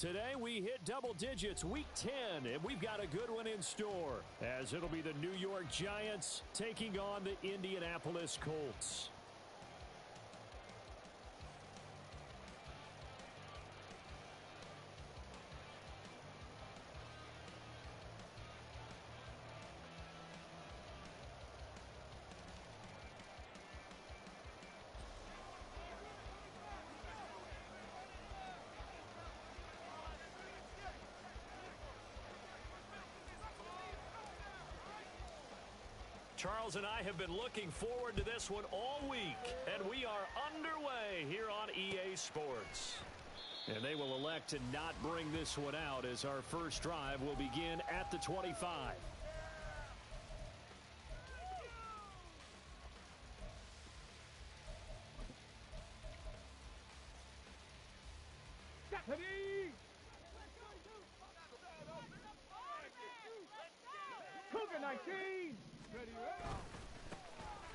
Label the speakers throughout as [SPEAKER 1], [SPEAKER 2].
[SPEAKER 1] Today we hit double digits, week 10, and we've got a good one in store, as it'll be the New York Giants taking on the Indianapolis Colts. Charles and I have been looking forward to this one all week, and we are underway here on EA Sports. And they will elect to not bring this one out, as our first drive will begin at the 25.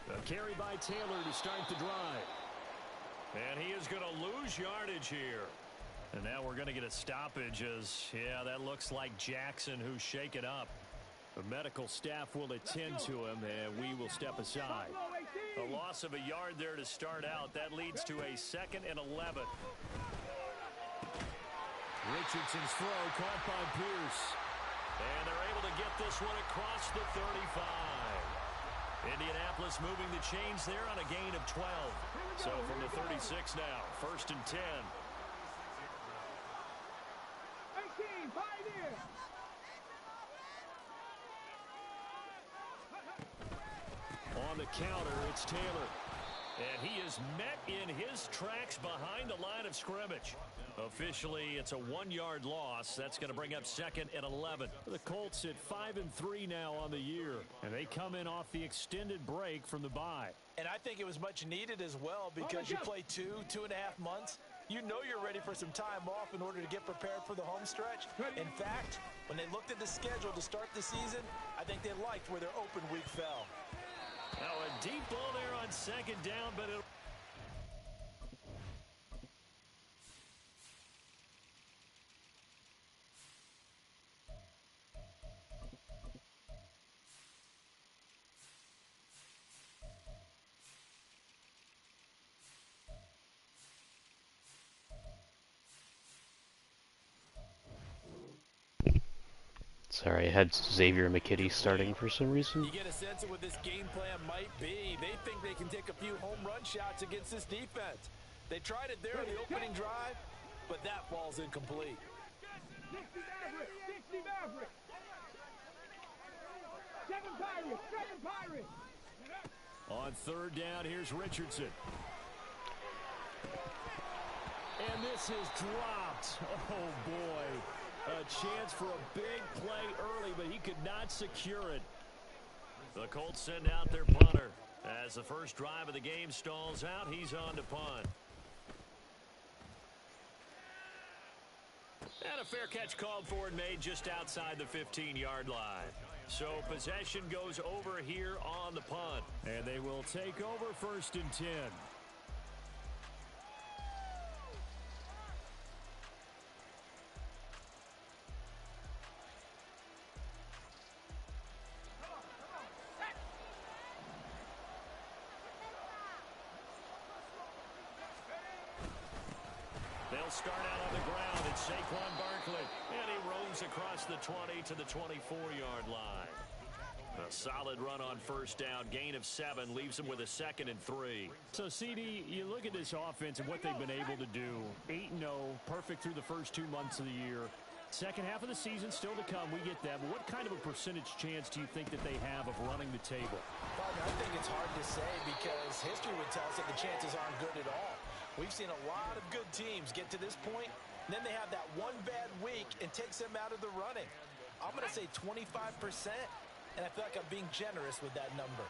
[SPEAKER 1] A carry by Taylor to start the drive. And he is going to lose yardage here. And now we're going to get a stoppage as, yeah, that looks like Jackson who's shaken up. The medical staff will attend to him, and we will step aside. A loss of a yard there to start out. That leads to a 2nd and 11. Richardson's throw caught by Pierce. And they're able to get this one across the 35. Indianapolis moving the chains there on a gain of 12. So from the 36 now, 1st and 10. On the counter, it's Taylor. And he is met in his tracks behind the line of scrimmage. Officially, it's a 1-yard loss. That's going to bring up 2nd and 11. The Colts at 5-3 now on the year, and they come in off the extended break from the bye.
[SPEAKER 2] And I think it was much needed as well, because you play 2.5 months. You know you're ready for some time off in order to get prepared for the home stretch. In fact, when they looked at the schedule to start the season, I think they liked where their open week fell.
[SPEAKER 1] Now a deep ball there on 2nd down, but it'll...
[SPEAKER 3] Sorry, I had Xavier McKitty starting for some reason.
[SPEAKER 2] You get a sense of what this game plan might be. They think they can take a few home run shots against this defense. They tried it there in the opening drive, but that ball's incomplete.
[SPEAKER 1] On 3rd down, here's Richardson. And this is dropped. Oh, boy. A chance for a big play early, but he could not secure it. The Colts send out their punter. As the first drive of the game stalls out, he's on to punt. And a fair catch called for and made just outside the 15-yard line. So possession goes over here on the punt. And they will take over 1st and 10. They'll start out on the ground. It's Saquon Barkley. And he roams across the 20 to the 24-yard line. A solid run on 1st down. Gain of 7 leaves them with a 2nd and 3. So, CD, you look at this offense and what they've been able to do. 8-0, perfect through the first 2 months of the year. Second half of the season still to come. We get that. But what kind of a percentage chance do you think that they have of running the table?
[SPEAKER 2] I think it's hard to say, because history would tell us that the chances aren't good at all. We've seen a lot of good teams get to this point, and then they have that one bad week and takes them out of the running. I'm going to say 25%, and I feel like I'm being generous with that number.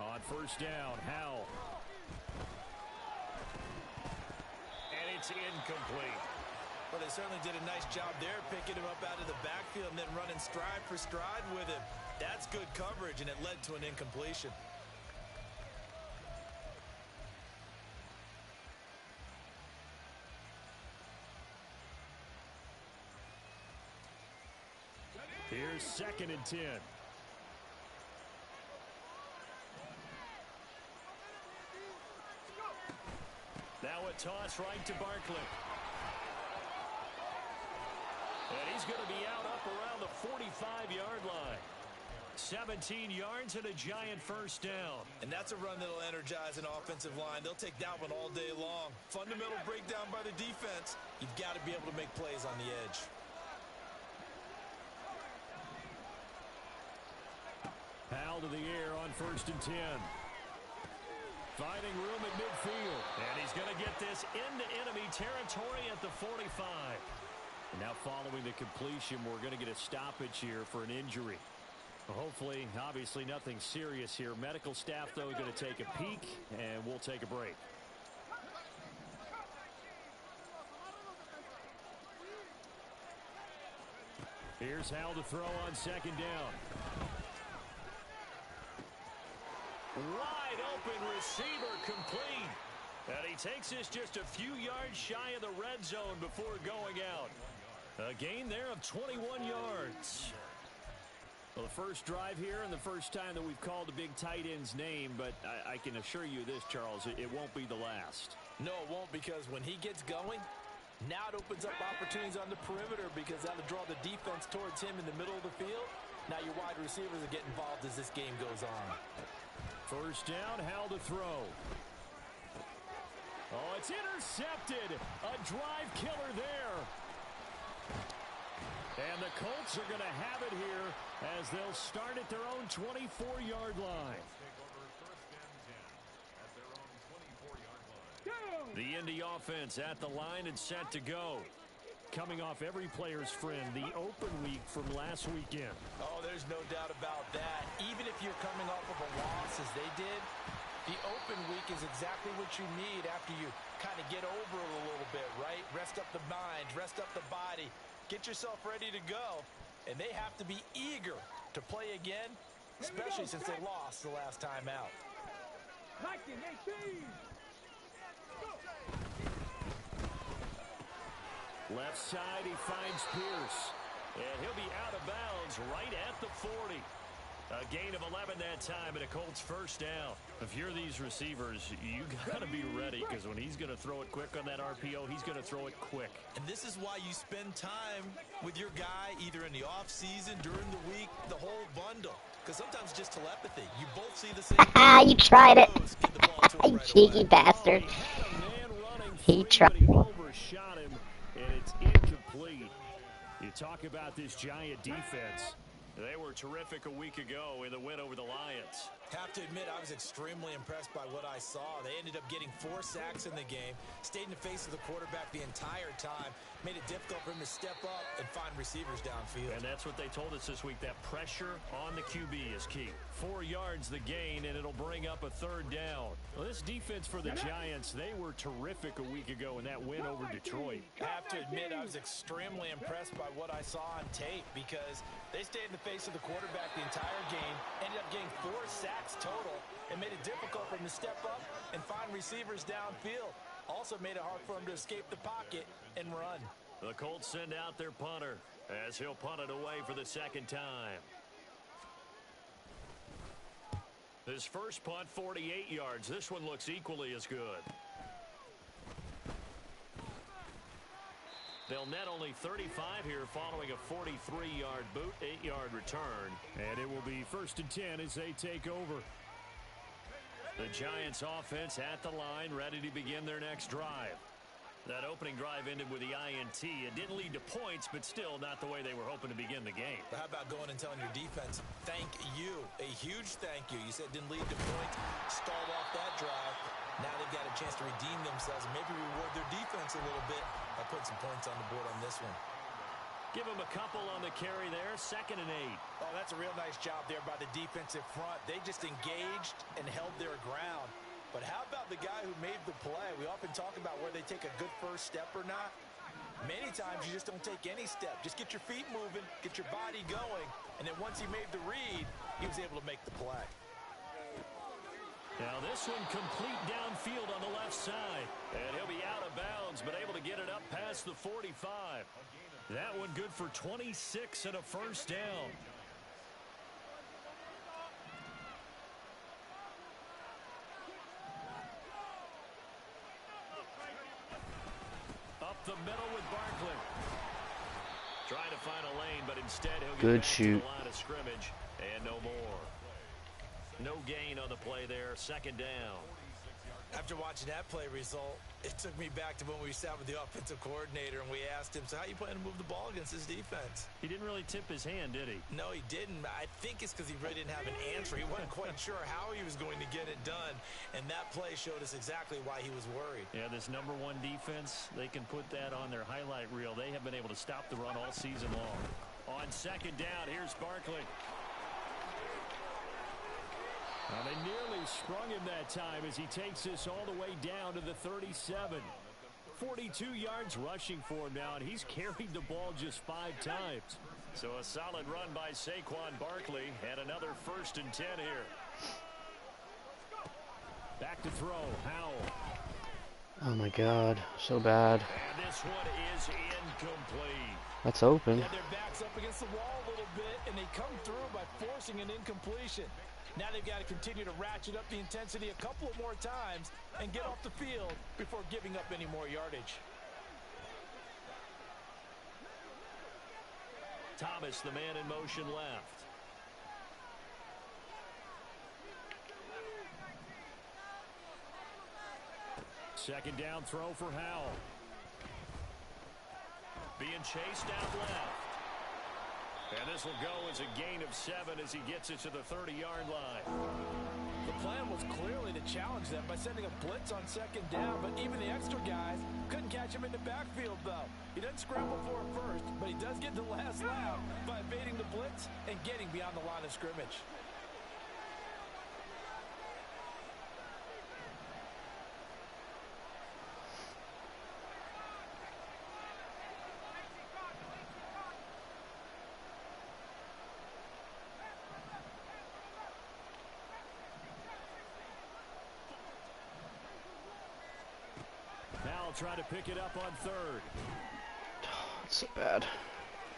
[SPEAKER 1] On 1st down, Howell. And it's incomplete.
[SPEAKER 2] Well, they certainly did a nice job there, picking him up out of the backfield and then running stride for stride with him. That's good coverage, and it led to an incompletion.
[SPEAKER 1] Here's 2nd and 10. Now a toss right to Barkley. And he's going to be out up around the 45-yard line. 17 yards and a giant first down.
[SPEAKER 2] And that's a run that'll energize an offensive line. They'll take that one all day long. Fundamental breakdown by the defense. You've got to be able to make plays on the edge.
[SPEAKER 1] Powell to the air on 1st and 10. Finding room at midfield. And he's going to get this into enemy territory at the 45. And now following the completion, we're going to get a stoppage here for an injury. Hopefully, obviously nothing serious here. Medical staff, though, going to take a peek, and we'll take a break. Here's Howell to throw on 2nd down. Wide open receiver complete. And he takes this just a few yards shy of the red zone before going out. A gain there of 21 yards. Well, the first drive here and the first time that we've called a big tight end's name, but I can assure you this, Charles, it won't be the last.
[SPEAKER 2] No, it won't, because when he gets going, now it opens up opportunities on the perimeter because that'll draw the defense towards him in the middle of the field. Now your wide receivers will get involved as this game goes on.
[SPEAKER 1] First down, Howell to throw. Oh, it's intercepted. A drive killer there. And the Colts are going to have it here as they'll start at their own 24-yard line. The Indy offense at the line and set to go. Coming off every player's friend, the open week from last weekend.
[SPEAKER 2] Oh, there's no doubt about that. Even if you're coming off of a loss as they did, the open week is exactly what you need after you kind of get over it a little bit, right? Rest up the mind, rest up the body. Get yourself ready to go, and they have to be eager to play again, especially since they lost the last time out.
[SPEAKER 1] Left side, he finds Pierce, and he'll be out of bounds right at the 40. A gain of 11 that time, and a Colts first down. If you're these receivers, you got to be ready, because when he's going to throw it quick on that RPO, he's going to throw it quick.
[SPEAKER 2] And this is why you spend time with your guy either in the offseason, during the week, the whole bundle. Because sometimes just telepathy. You both see the same.
[SPEAKER 4] Ah, you tried it. You cheeky bastard. He tried.
[SPEAKER 1] He overshot him, and it's incomplete. You talk about this Giant defense. They were terrific a week ago in the win over the Lions.
[SPEAKER 2] Have to admit, I was extremely impressed by what I saw. They ended up getting 4 sacks in the game, stayed in the face of the quarterback the entire time, made it difficult for him to step up and find receivers downfield.
[SPEAKER 1] And that's what they told us this week, that pressure on the QB is key. 4 yards the gain, and it'll bring up a 3rd down. Well, this defense for the Giants, they were terrific a week ago in that win over Detroit.
[SPEAKER 2] I have to admit, I was extremely impressed by what I saw on tape because they stayed in the face of the quarterback the entire game, ended up getting 4 sacks total, and made it difficult for him to step up and find receivers downfield. Also made it hard for him to escape the pocket and run.
[SPEAKER 1] The Colts send out their punter as he'll punt it away for the 2nd time. His first punt, 48 yards. This one looks equally as good. They'll net only 35 here following a 43-yard boot, 8-yard return. And it will be 1st and 10 as they take over. The Giants offense at the line, ready to begin their next drive. That opening drive ended with the INT. It didn't lead to points, but still not the way they were hoping to begin the game.
[SPEAKER 2] But how about going and telling your defense, thank you, a huge thank you. You said it didn't lead to points, stalled off that drive. Now they've got a chance to redeem themselves and maybe reward their defense a little bit by putting some points on the board on this one.
[SPEAKER 1] Give them a couple on the carry there, 2nd and 8.
[SPEAKER 2] Oh, that's a real nice job there by the defensive front. They just engaged and held their ground. But how about the guy who made the play? We often talk about where they take a good first step or not. Many times you just don't take any step. Just get your feet moving, get your body going, and then once he made the read, he was able to make the play.
[SPEAKER 1] Now this one complete downfield on the left side. And he'll be out of bounds, but able to get it up past the 45. That one good for 26 and a first down. Up the middle with Barkley. Trying to find a lane, but instead he'll get
[SPEAKER 3] Good
[SPEAKER 1] back
[SPEAKER 3] shoot.
[SPEAKER 1] to the line of scrimmage. And no more. No gain on the play there. Second down.
[SPEAKER 2] After watching that play result, it took me back to when we sat with the offensive coordinator and we asked him, so how you plan to move the ball against this defense?
[SPEAKER 1] He didn't really tip his hand, did he?
[SPEAKER 2] No, he didn't. I think it's because he really didn't have an answer. He wasn't quite sure how he was going to get it done, and that play showed us exactly why he was worried.
[SPEAKER 1] Yeah, this number one defense, they can put that on their highlight reel. They have been able to stop the run all season long. On second down, here's Barkley. Well, they nearly sprung him that time as he takes this all the way down to the 37. 42 yards rushing for him now, and he's carried the ball just 5 times. So a solid run by Saquon Barkley, and another 1st and 10 here. Back to throw, Howell.
[SPEAKER 3] Oh my God, so bad.
[SPEAKER 1] And this one is incomplete.
[SPEAKER 3] That's open.
[SPEAKER 2] Yeah, their backs up against the wall a little bit, and they come through by forcing an incompletion. Now they've got to continue to ratchet up the intensity a couple of more times and get off the field before giving up any more yardage.
[SPEAKER 1] Thomas, the man in motion left. Second down throw for Howell. Being chased out left. And this will go as a gain of 7 as he gets it to the 30-yard line.
[SPEAKER 2] The plan was clearly to challenge them by sending a blitz on second down, but even the extra guys couldn't catch him in the backfield, though. He doesn't scramble for it first, but he does get the last lap by evading the blitz and getting beyond the line of scrimmage.
[SPEAKER 1] Try to pick it up on 3rd.
[SPEAKER 3] It's so bad.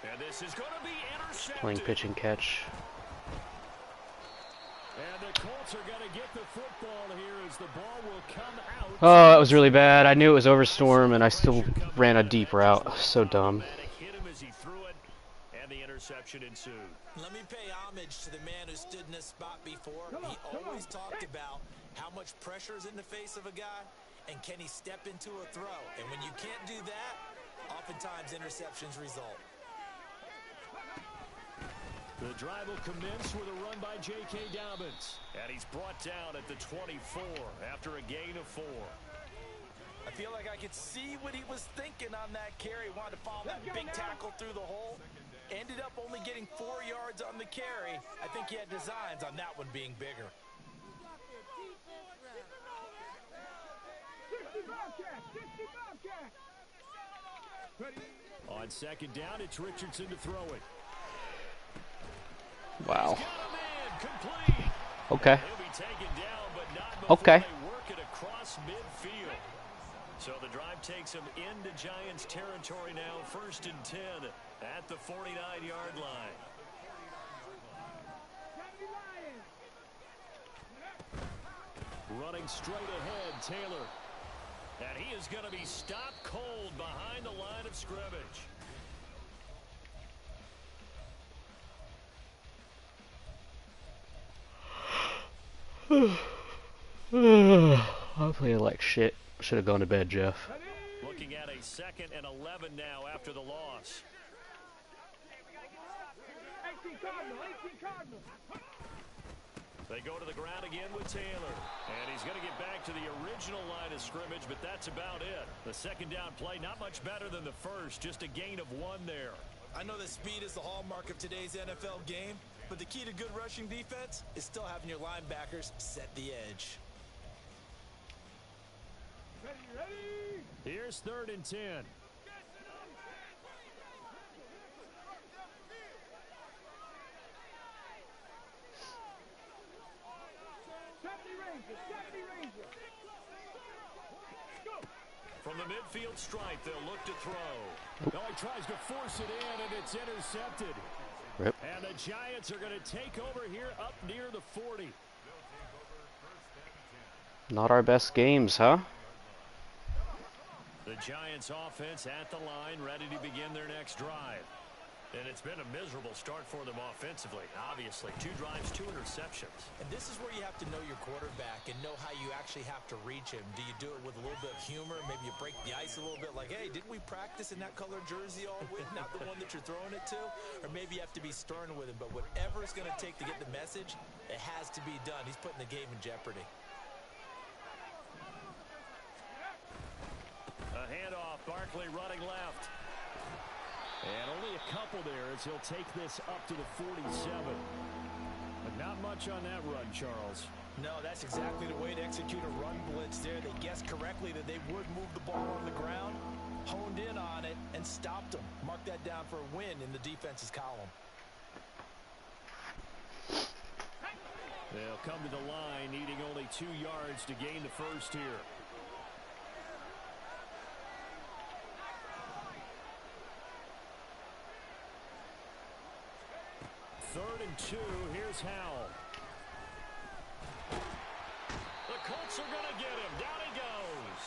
[SPEAKER 1] And this is going to be intercepted.
[SPEAKER 3] Playing pitch and catch.
[SPEAKER 1] And the Colts are going to get the football here as the ball will come out.
[SPEAKER 3] Oh, that was really bad. I knew it was over storm, and I still ran a deep route. So dumb.
[SPEAKER 1] Hit him as he threw it, and the interception ensued.
[SPEAKER 2] Let me pay homage to the man who stood in this spot before. He always talked about how much pressure is in the face of a guy. And can he step into a throw? And when you can't do that, oftentimes interceptions result.
[SPEAKER 1] The drive will commence with a run by J.K. Dobbins. And he's brought down at the 24 after a gain of 4.
[SPEAKER 2] I feel like I could see what he was thinking on that carry. Wanted to follow that big tackle through the hole. Ended up only getting 4 yards on the carry. I think he had designs on that one being bigger.
[SPEAKER 1] On second down, it's Richardson to throw it.
[SPEAKER 3] Wow.
[SPEAKER 1] Complete.
[SPEAKER 3] Okay.
[SPEAKER 1] He'll be taken down, but not before
[SPEAKER 3] Okay.
[SPEAKER 1] they work it across midfield. So the drive takes him into Giants territory now. 1st and 10 at the 49-yard line. Running straight ahead, Taylor. And he is going to be stopped cold behind the line of scrimmage.
[SPEAKER 3] I'm playing like shit. Should have gone to bed, Jeff.
[SPEAKER 1] Looking at a 2nd and 11 now after the loss. They go to the ground again with Taylor. And he's going to get back to the original line of scrimmage, but that's about it. The second down play, not much better than the first, just a gain of 1 there.
[SPEAKER 2] I know that speed is the hallmark of today's NFL game, but the key to good rushing defense is still having your linebackers set the edge.
[SPEAKER 1] Here's 3rd and 10. From the midfield stripe, they'll look to throw.
[SPEAKER 5] Oh, he tries to force it in, and it's intercepted.
[SPEAKER 3] Rip.
[SPEAKER 5] And the Giants are going to take over here up near the 40.
[SPEAKER 3] Not our best games, huh?
[SPEAKER 1] The Giants offense at the line, ready to begin their next drive. And it's been a miserable start for them offensively, obviously. 2 drives, 2 interceptions.
[SPEAKER 2] And this is where you have to know your quarterback and know how you actually have to reach him. Do you do it with a little bit of humor? Maybe you break the ice a little bit like, hey, didn't we practice in that color jersey all week? Not the one that you're throwing it to? Or maybe you have to be stern with him. But whatever it's going to take to get the message, it has to be done. He's putting the game in jeopardy.
[SPEAKER 1] A handoff, Barkley running left.
[SPEAKER 5] And only a couple there as he'll take this up to the 47. But not much on that run, Charles.
[SPEAKER 2] No, that's exactly the way to execute a run blitz there. They guessed correctly that they would move the ball on the ground, honed in on it, and stopped them. Mark that down for a win in the defense's column.
[SPEAKER 5] They'll come to the line, needing only 2 yards to gain the first here. Third and 2, here's Howell.
[SPEAKER 1] The Colts are going to get him. Down he goes.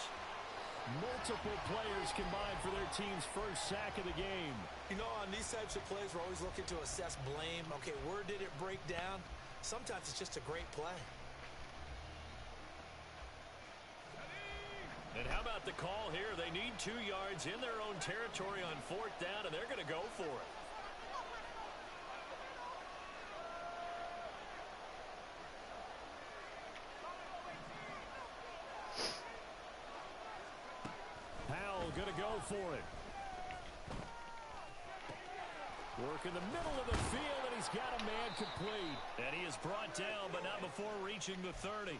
[SPEAKER 5] Multiple players combined for their team's first sack of the game.
[SPEAKER 2] You know, on these types of plays, we're always looking to assess blame. Okay, where did it break down? Sometimes it's just a great play.
[SPEAKER 1] And how about the call here? They need 2 yards in their own territory on 4th down, and they're going to go for it.
[SPEAKER 5] Going to go for it. Work in the middle of the field, and he's got a man complete.
[SPEAKER 1] And he is brought down, but not before reaching the 30.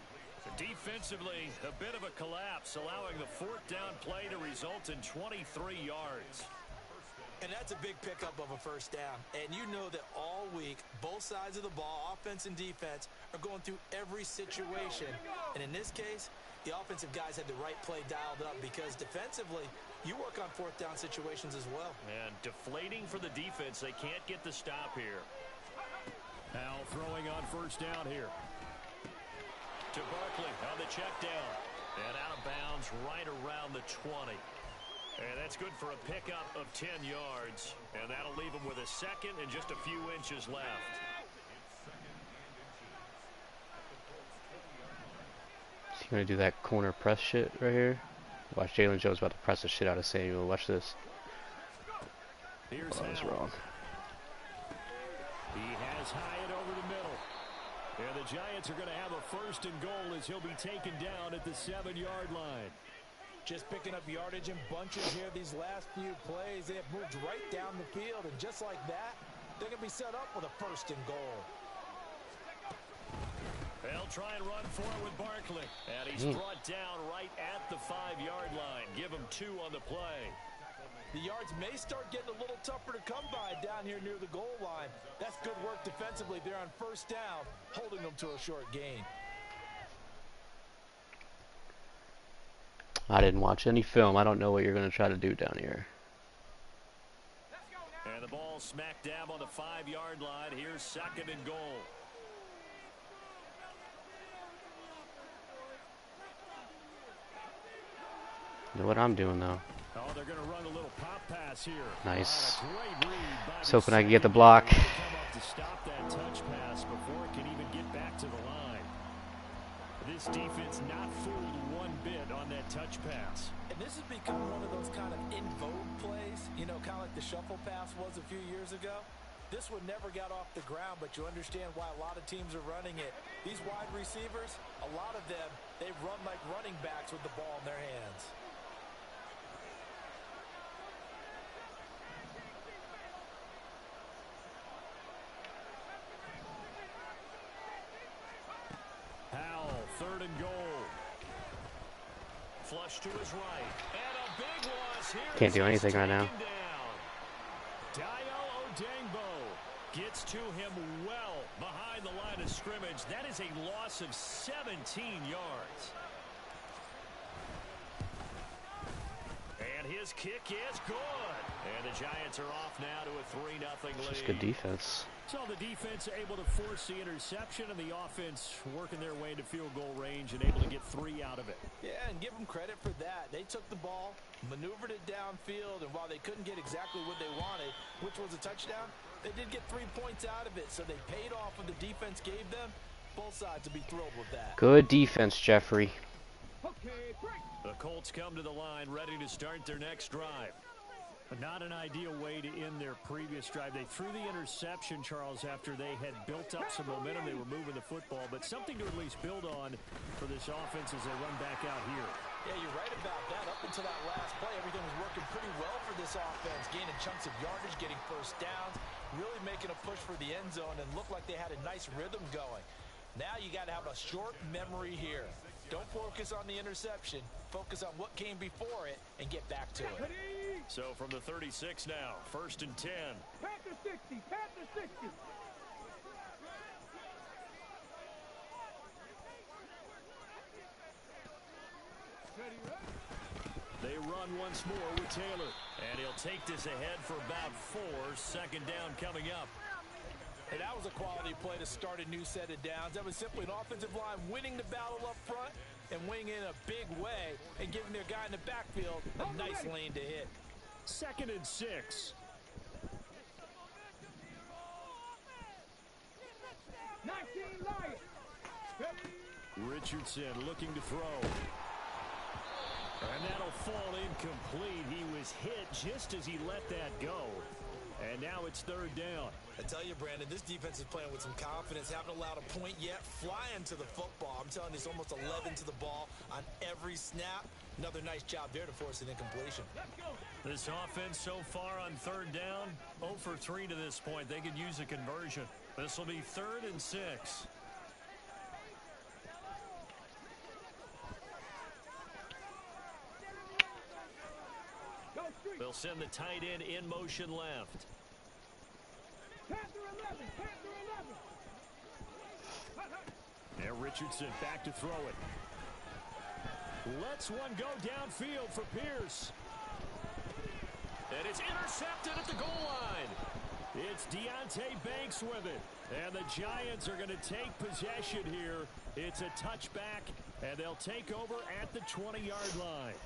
[SPEAKER 1] Defensively, a bit of a collapse, allowing the 4th down play to result in 23 yards.
[SPEAKER 2] And that's a big pickup of a first down. And you know that all week, both sides of the ball, offense and defense, are going through every situation. And in this case, the offensive guys had the right play dialed up because defensively, you work on 4th down situations as well.
[SPEAKER 1] And deflating for the defense. They can't get the stop here.
[SPEAKER 5] Now throwing on first down here.
[SPEAKER 1] To Barkley on the check down. And out of bounds right around the 20. And that's good for a pickup of 10 yards. And that'll leave him with a second and just a few inches left.
[SPEAKER 3] He's going to do that corner press shit right here. Watch, Jalen Jones about to press the shit out of Samuel. Watch this. Oh, that was wrong.
[SPEAKER 5] He has Hyatt over the middle. And the Giants are going to have a 1st and goal as he'll be taken down at the 7-yard line.
[SPEAKER 2] Just picking up yardage in bunches here these last few plays. They have moved right down the field, and just like that, they're going to be set up with a 1st and goal.
[SPEAKER 1] They'll try and run for it with Barkley. And he's brought down right at the 5-yard line. Give him 2 on the play.
[SPEAKER 2] The yards may start getting a little tougher to come by down here near the goal line. That's good work defensively there on 1st down, holding them to a short gain.
[SPEAKER 3] I didn't watch any film. I don't know what you're going to try to do down here.
[SPEAKER 1] And the ball smack dab on the 5-yard line. Here's 2nd and goal.
[SPEAKER 3] You know what I'm doing, though.
[SPEAKER 5] Oh, they're going to run a little pop pass here.
[SPEAKER 3] Nice.
[SPEAKER 5] Great read by
[SPEAKER 3] Just hoping I can get the block.
[SPEAKER 5] Come up to stop that touch pass before it can even get back to the line. This defense not fooled one bit on that touch pass.
[SPEAKER 2] And this has become one of those kind of in vogue plays, you know, kind of like the shuffle pass was a few years ago. This one never got off the ground, but you understand why a lot of teams are running it. These wide receivers, a lot of them, they run like running backs with the ball in their hands.
[SPEAKER 5] Howell, 3rd and goal.
[SPEAKER 1] Flush to his right. And a big loss here.
[SPEAKER 3] Can't do anything right now.
[SPEAKER 5] Dayo Odengbo
[SPEAKER 1] Gets to him well behind the line of scrimmage. That is a loss of 17 yards. And his kick is good. And the Giants are off now to a 3-0 lead.
[SPEAKER 3] Just good defense.
[SPEAKER 5] So the defense able to force the interception, and the offense working their way into field goal range and able to get 3 out of it.
[SPEAKER 2] Yeah, and give them credit for that. They took the ball, maneuvered it downfield, and while they couldn't get exactly what they wanted, which was a touchdown, they did get 3 points out of it, so they paid off what the defense gave them. Both sides will be thrilled with that.
[SPEAKER 3] Good defense, Jeffrey.
[SPEAKER 1] The Colts come to the line, ready to start their next drive.
[SPEAKER 5] But not an ideal way to end their previous drive. They threw the interception, Charles, after they had built up some momentum. They were moving the football, but something to at least build on for this offense as they run back out here.
[SPEAKER 2] Yeah, you're right about that. Up until that last play, everything was working pretty well for this offense. Gaining chunks of yardage, getting first downs, really making a push for the end zone, and looked like they had a nice rhythm going. Now you got to have a short memory here. Don't focus on the interception. Focus on what came before it and get back to it.
[SPEAKER 1] So from the 36 now, 1st and 10.
[SPEAKER 6] Panther 60, Panther 60.
[SPEAKER 1] They run once more with Taylor. And he'll take this ahead for about 4. 2nd down coming up.
[SPEAKER 2] And that was a quality play to start a new set of downs. That was simply an offensive line winning the battle up front and winning in a big way and giving their guy in the backfield a nice lane to hit.
[SPEAKER 5] 2nd and 6.
[SPEAKER 6] 19 Lions.
[SPEAKER 5] Richardson looking to throw. And that'll fall incomplete. He was hit just as he let that go. And now it's 3rd down.
[SPEAKER 2] I tell you, Brandon, this defense is playing with some confidence. Haven't allowed a point yet. Flying to the football. I'm telling you, it's almost 11 to the ball on every snap. Another nice job there to force an incompletion.
[SPEAKER 1] This offense so far on 3rd down, 0 for 3 to this point. They could use a conversion. This will be 3rd and 6. They'll send the tight end in motion left.
[SPEAKER 6] Panther 11, Panther 11.
[SPEAKER 5] And Richardson back to throw it. Lets one go downfield for Pierce.
[SPEAKER 1] And it's intercepted at the goal line.
[SPEAKER 5] It's Deontay Banks with it. And the Giants are going to take possession here. It's a touchback, and they'll take over at the 20-yard line.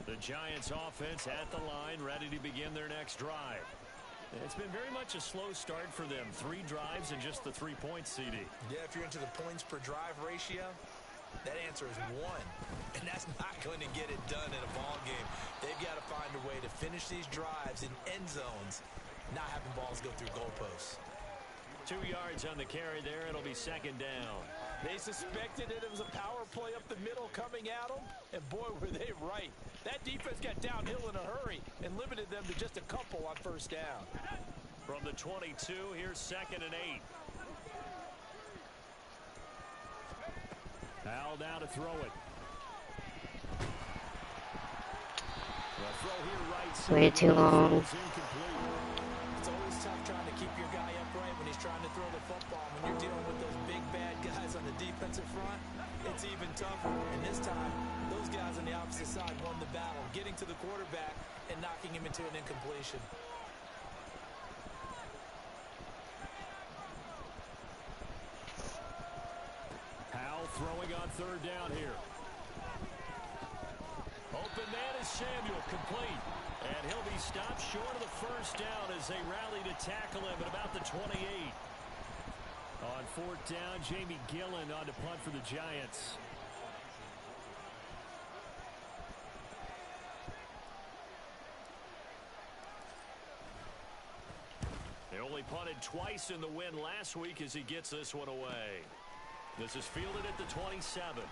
[SPEAKER 1] The Giants offense at the line, ready to begin their next drive. It's been very much a slow start for them. 3 drives and just the 3 points, CD.
[SPEAKER 2] Yeah, if you're into the points per drive ratio, that answer is 1. And that's not going to get it done in a ball game. They've got to find a way to finish these drives in end zones, not having balls go through goalposts.
[SPEAKER 1] 2 yards on the carry there. It'll be 2nd down.
[SPEAKER 2] They suspected that it was a power play up the middle coming at them, and boy, were they right. That defense got downhill in a hurry and limited them to just a couple on 1st down.
[SPEAKER 1] From the 22, here's 2nd and 8.
[SPEAKER 5] Al now to throw it. The throw here right side.
[SPEAKER 4] Way too long.
[SPEAKER 2] It's always tough trying to keep your guy upright when he's trying to throw the football. When you're dealing with those big bad guys on the defensive front, it's even tougher. And this time, those guys on the opposite side won the battle, getting to the quarterback and knocking him into an incompletion.
[SPEAKER 5] Howell throwing on 3rd down here.
[SPEAKER 1] Open man is Samuel, complete. And he'll be stopped short of the 1st down as they rally to tackle him at about the 28.
[SPEAKER 5] On 4th down, Jamie Gillen on to punt for the Giants.
[SPEAKER 1] They only punted twice in the win last week as he gets this one away. This is fielded at the 27.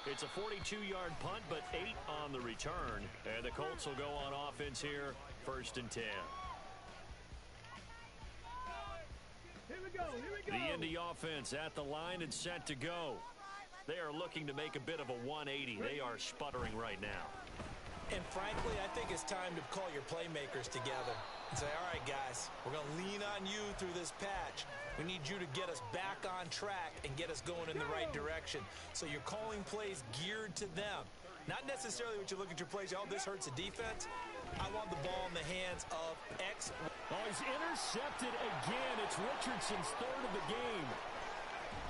[SPEAKER 1] It's a 42-yard punt, but 8 on the return. And the Colts will go on offense here, 1st and 10.
[SPEAKER 6] Here we go, here we go.
[SPEAKER 1] The Indy offense at the line and set to go. They are looking to make a bit of a 180. They are sputtering right now.
[SPEAKER 2] And frankly, I think it's time to call your playmakers together. and say, all right, guys, we're going to lean on you through this patch. We need you to get us back on track and get us going in the right direction. So you're calling plays geared to them. Not necessarily what you look at your plays, oh, this hurts the defense. I want the ball in the hands of X.
[SPEAKER 5] Oh, he's intercepted again. It's Richardson's third of the game.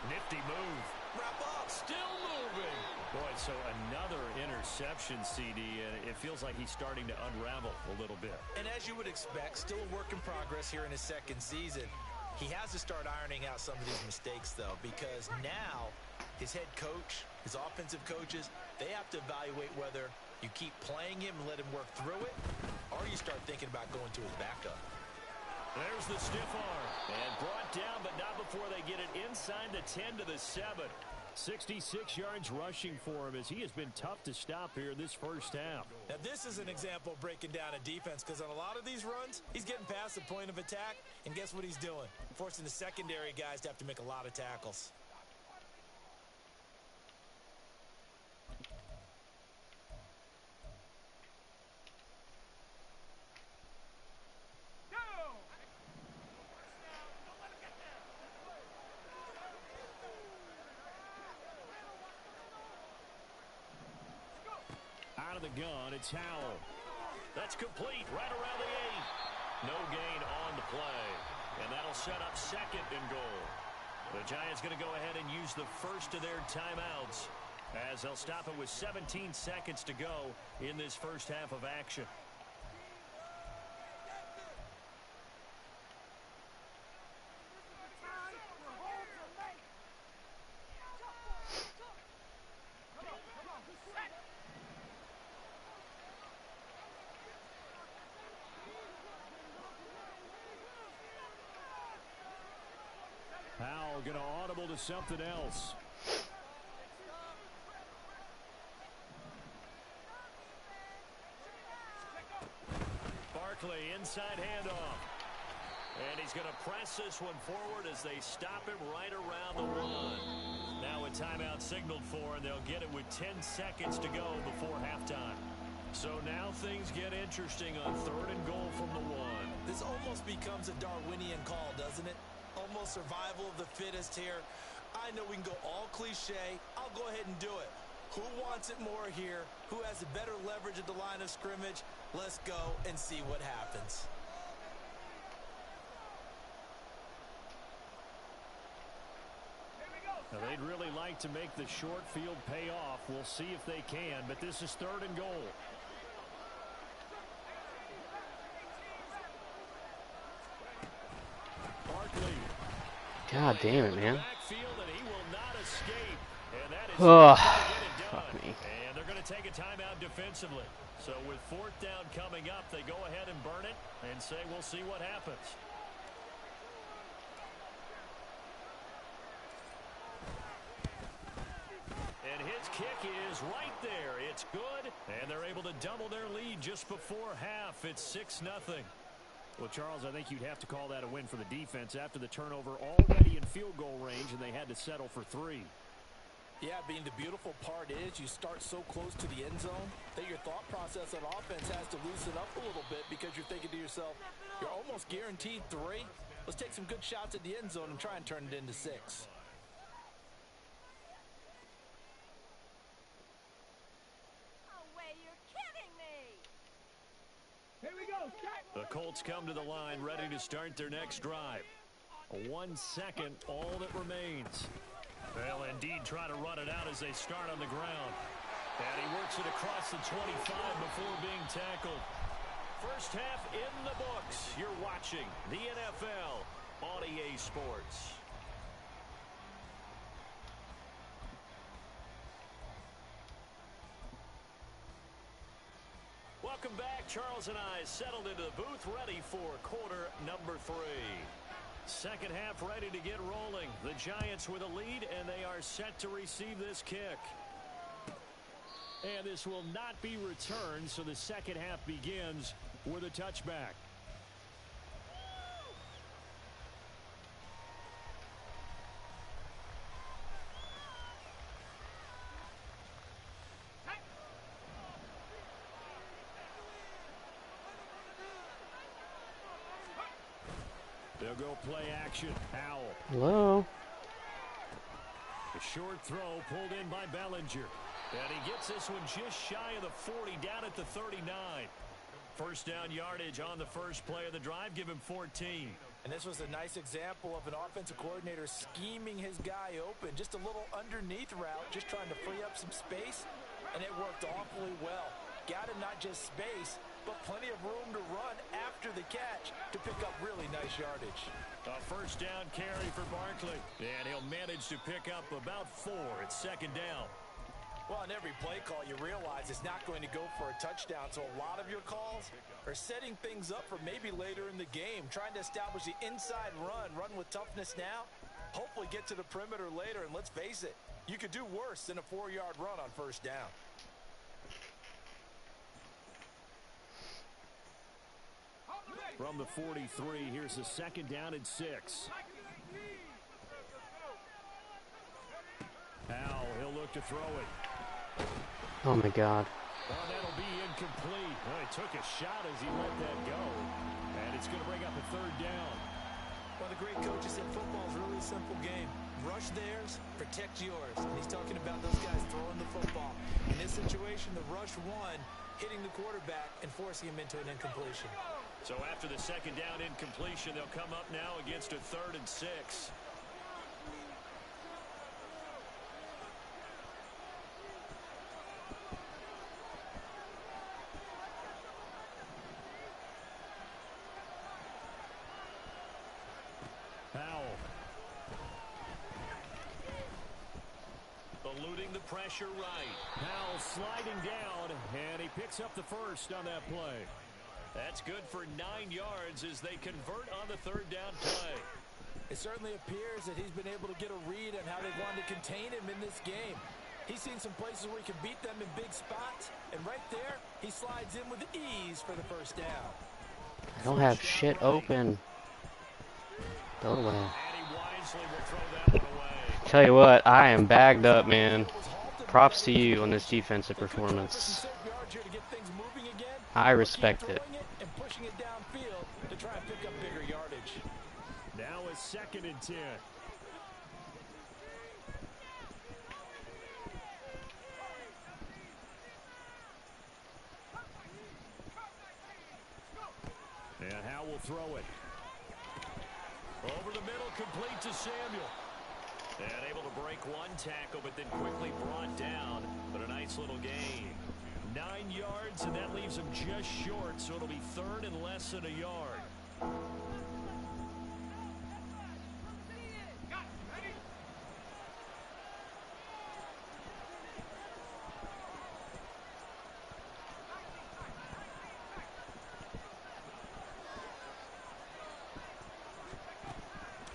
[SPEAKER 1] Nifty move.
[SPEAKER 2] Wrap up.
[SPEAKER 1] Still moving.
[SPEAKER 5] Boy, so another interception, CD, and it feels like he's starting to unravel a little bit.
[SPEAKER 2] And as you would expect, still a work in progress here in his second season. He has to start ironing out some of these mistakes, though, because now his head coach, his offensive coaches, they have to evaluate whether you keep playing him and let him work through it, or you start thinking about going to his backup.
[SPEAKER 5] There's the stiff arm. And brought down, but not before they get it inside the 10 to the 7. 66 yards rushing for him as he has been tough to stop here in this first half.
[SPEAKER 2] Now, this is an example of breaking down a defense, because on a lot of these runs, he's getting past the point of attack, and guess what he's doing? Forcing the secondary guys to have to make a lot of tackles.
[SPEAKER 5] Out of the gun, it's Howell.
[SPEAKER 1] That's complete right around the 8. No gain on the play. And that'll set up second and goal. The Giants going to go ahead and use the first of their timeouts as they'll stop it with 17 seconds to go in this first half of action.
[SPEAKER 5] Howell going to audible to something else. Barkley inside handoff. And he's going to press this one forward as they stop him right around the 1. Now a timeout signaled for, and they'll get it with 10 seconds to go before halftime. So now things get interesting on 3rd and goal from the 1.
[SPEAKER 2] This almost becomes a Darwinian call, doesn't it? Almost survival of the fittest here. I know we can go all cliche. I'll go ahead and do it. Who wants it more here? Who has a better leverage at the line of scrimmage? Let's go and see what happens.
[SPEAKER 5] Now, they'd really like to make the short field pay off. We'll see if they can, but this is 3rd and goal. Barkley.
[SPEAKER 3] God damn it, man.
[SPEAKER 5] Oh,
[SPEAKER 3] fuck me.
[SPEAKER 5] And they're going to take a timeout defensively. So with 4th down coming up, they go ahead and burn it and say we'll see what happens. And his kick is right there. It's good, and they're able to double their lead just before half. It's 6-0. Well, Charles, I think you'd have to call that a win for the defense after the turnover already in field goal range, and they had to settle for 3.
[SPEAKER 2] Yeah, being the beautiful part is you start so close to the end zone that your thought process on offense has to loosen up a little bit, because you're thinking to yourself, you're almost guaranteed 3. Let's take some good shots at the end zone and try and turn it into 6.
[SPEAKER 6] Here we go.
[SPEAKER 5] The Colts come to the line ready to start their next drive. 1 second, all that remains. They'll indeed try to run it out as they start on the ground. And he works it across the 25 before being tackled. First half in the books. You're watching the NFL on EA Sports. Welcome back. Charles and I settled into the booth ready for quarter number 3. Second half ready to get rolling. The Giants with a lead, and they are set to receive this kick. And this will not be returned, so the second half begins with a touchback. They'll go play action. Howell.
[SPEAKER 3] Hello.
[SPEAKER 5] A short throw pulled in by Bellinger. And he gets this one just shy of the 40, down at the 39. First down yardage on the first play of the drive. Give him 14.
[SPEAKER 2] And this was a nice example of an offensive coordinator scheming his guy open. Just a little underneath route, just trying to free up some space. And it worked awfully well. Got him not just space, but plenty of room to run after the catch to pick up really nice yardage.
[SPEAKER 5] A first down carry for Barkley. And he'll manage to pick up about 4 at second down.
[SPEAKER 2] Well, on every play call, you realize it's not going to go for a touchdown. So a lot of your calls are setting things up for maybe later in the game, trying to establish the inside run with toughness now, hopefully get to the perimeter later. And let's face it, you could do worse than a 4-yard run on first down.
[SPEAKER 5] From the 43, here's a second down and 6. Now he'll look to throw it.
[SPEAKER 3] Oh my God.
[SPEAKER 5] Well, that'll be incomplete. Well, he took a shot as he let that go. And it's going to bring up a third down.
[SPEAKER 2] Well, the great coaches said football is really a simple game. Rush theirs, protect yours. And he's talking about those guys throwing the football. In this situation, the rush one, hitting the quarterback and forcing him into an incompletion.
[SPEAKER 5] So after the second down incompletion, they'll come up now against a 3rd and 6. Howell. Eluding the pressure right. Howell sliding down, and he picks up the first on that play. That's good for 9 yards as they convert on the third down play.
[SPEAKER 2] It certainly appears that he's been able to get a read on how they wanted to contain him in this game. He's seen some places where he can beat them in big spots, and right there, he slides in with ease for the first down.
[SPEAKER 3] I don't have shit open. Go away.
[SPEAKER 5] And he wisely will throw that one away.
[SPEAKER 3] Tell you what, I am bagged up, man. Props to you on this defensive performance. I respect it.
[SPEAKER 2] And pushing it downfield to try and pick up bigger yardage.
[SPEAKER 5] Now a 2nd and 10. And Howell will throw it. Over the middle, complete to Samuel. And able to break one tackle, but then quickly brought down. But a nice little gain. 9 yards, and that leaves him just short, so it'll be 3rd and less than a yard.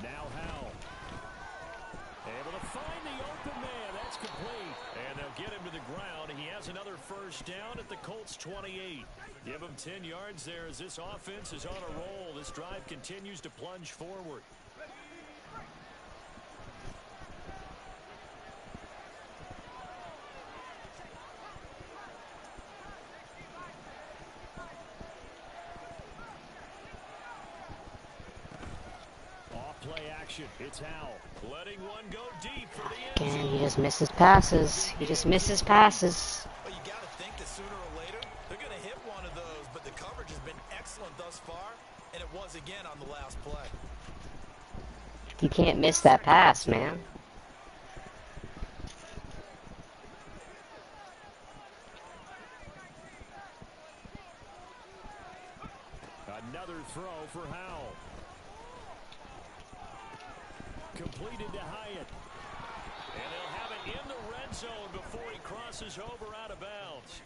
[SPEAKER 5] Now Howell. Able to find the open man. That's complete. And they'll get him to the ground. He has another first down at the Colts 28. Give him 10 yards there as this offense is on a roll. This drive continues to plunge forward. Off-play action. It's Howell. Letting one go deep for the end zone.
[SPEAKER 4] And he just misses passes. He just misses passes.
[SPEAKER 2] Well, you got to think that sooner or later, they're going to hit one of those, but the coverage has been excellent thus far, and it was again on the last play.
[SPEAKER 4] You can't miss that pass, man.
[SPEAKER 5] Another throw for Howell. Completed to Hyatt. And they'll have it in the red zone before he crosses over out of bounds.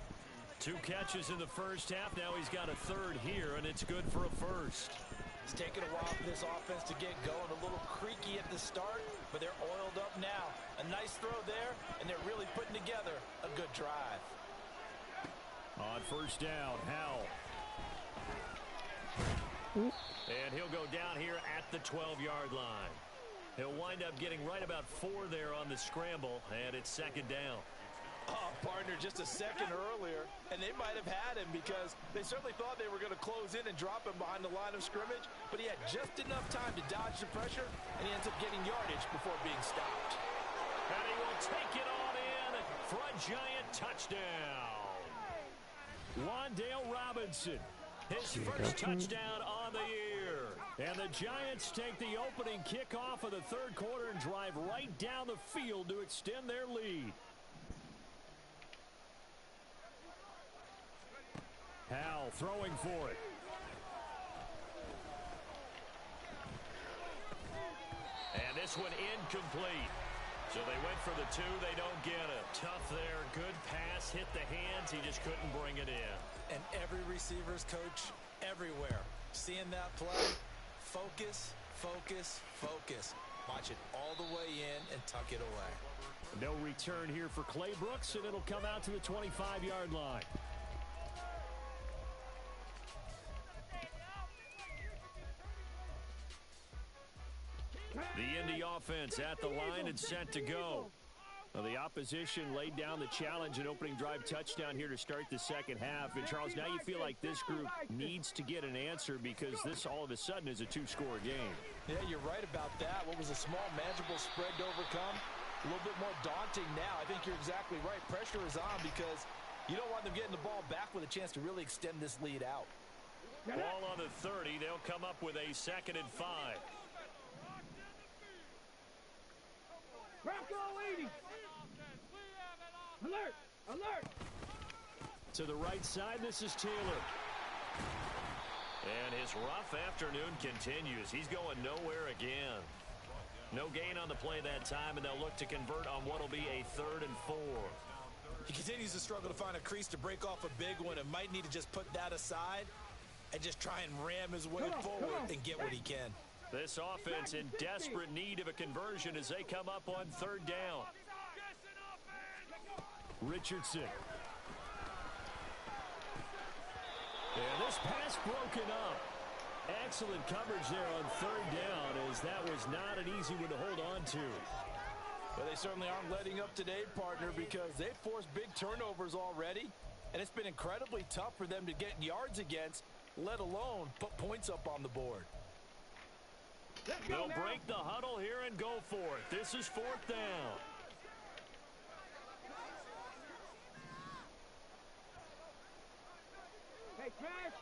[SPEAKER 5] 2 catches in the first half. Now he's got a 3rd here, and it's good for a first.
[SPEAKER 2] It's taken a while for this offense to get going. A little creaky at the start, but they're oiled up now. A nice throw there, and they're really putting together a good drive.
[SPEAKER 5] On first down, Howell. And he'll go down here at the 12-yard line. He'll wind up getting right about 4 there on the scramble, and it's 2nd down.
[SPEAKER 2] Oh, partner, just a second earlier, and they might have had him because they certainly thought they were going to close in and drop him behind the line of scrimmage, but he had just enough time to dodge the pressure, and he ends up getting yardage before being stopped.
[SPEAKER 1] And he will take it on in for a giant touchdown.
[SPEAKER 5] Wandale Robinson, his first touchdown on the year. And the Giants take the opening kickoff of the third quarter and drive right down the field to extend their lead. Howell throwing for it.
[SPEAKER 1] And this one incomplete. So they went for the two. They don't get it. Tough there. Good pass. Hit the hands. He just couldn't bring it in.
[SPEAKER 2] And every receiver's coach everywhere. Seeing that play, focus, focus, focus. Watch it all the way in and tuck it away.
[SPEAKER 5] No return here for Clay Brooks, and it'll come out to the 25-yard line. The Indy offense at the line and set to go. Well, the opposition laid down the challenge and opening drive touchdown here to start the second half. And, Charles, now you feel like this group needs to get an answer because this all of a sudden is a two-score game.
[SPEAKER 2] Yeah, you're right about that. What was a small, manageable spread to overcome? A little bit more daunting now. I think you're exactly right. Pressure is on because you don't want them getting the ball back with a chance to really extend this lead out.
[SPEAKER 1] Ball on the 30. They'll come up with a 2nd and 5.
[SPEAKER 6] Bronco 80. Alert! Alert!
[SPEAKER 5] To the right side, this is Taylor.
[SPEAKER 1] And his rough afternoon continues. He's going nowhere again. No gain on the play that time, and they'll look to convert on what will be a 3rd and 4.
[SPEAKER 2] He continues to struggle to find a crease to break off a big one and might need to just put that aside and just try and ram his way forward and get what he can.
[SPEAKER 1] This offense in desperate need of a conversion as they come up on 3rd down.
[SPEAKER 5] Richardson. And this pass broken up. Excellent coverage there on 3rd down as that was not an easy one to hold on to.
[SPEAKER 2] Well, they certainly aren't letting up today, partner, because they've forced big turnovers already, and it's been incredibly tough for them to get yards against, let alone put points up on the board.
[SPEAKER 1] They'll break the huddle here and go for it. This is 4th down.
[SPEAKER 6] Hey, Crash!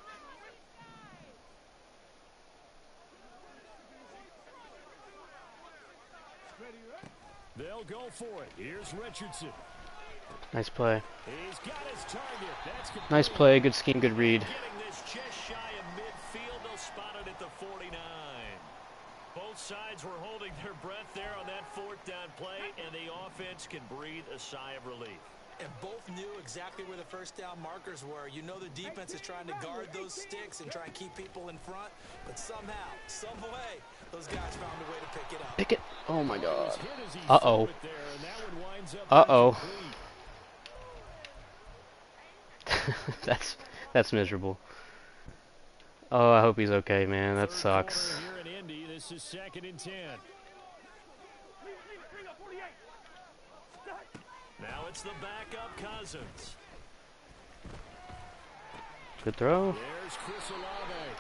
[SPEAKER 5] They'll go for it. Here's Richardson.
[SPEAKER 3] Nice play.
[SPEAKER 5] He's got his target. That's complete.
[SPEAKER 3] Nice play. Good scheme. Good read.
[SPEAKER 1] Getting this just shy of midfield. They'll spot it at the 49. Both sides were holding their breath there on that 4th down play, and the offense can breathe a sigh of relief.
[SPEAKER 2] And both knew exactly where the first down markers were. You know the defense is trying to guard those sticks and try and keep people in front, but somehow, some way, those guys found a way to pick it up.
[SPEAKER 3] Pick it. Oh, my God. Uh-oh. Uh-oh. That's miserable. Oh, I hope he's okay, man. That sucks.
[SPEAKER 5] Here in Indy, this is 2nd and 10.
[SPEAKER 1] Now it's the backup Cousins.
[SPEAKER 3] Good throw.
[SPEAKER 5] There's Chris Olave.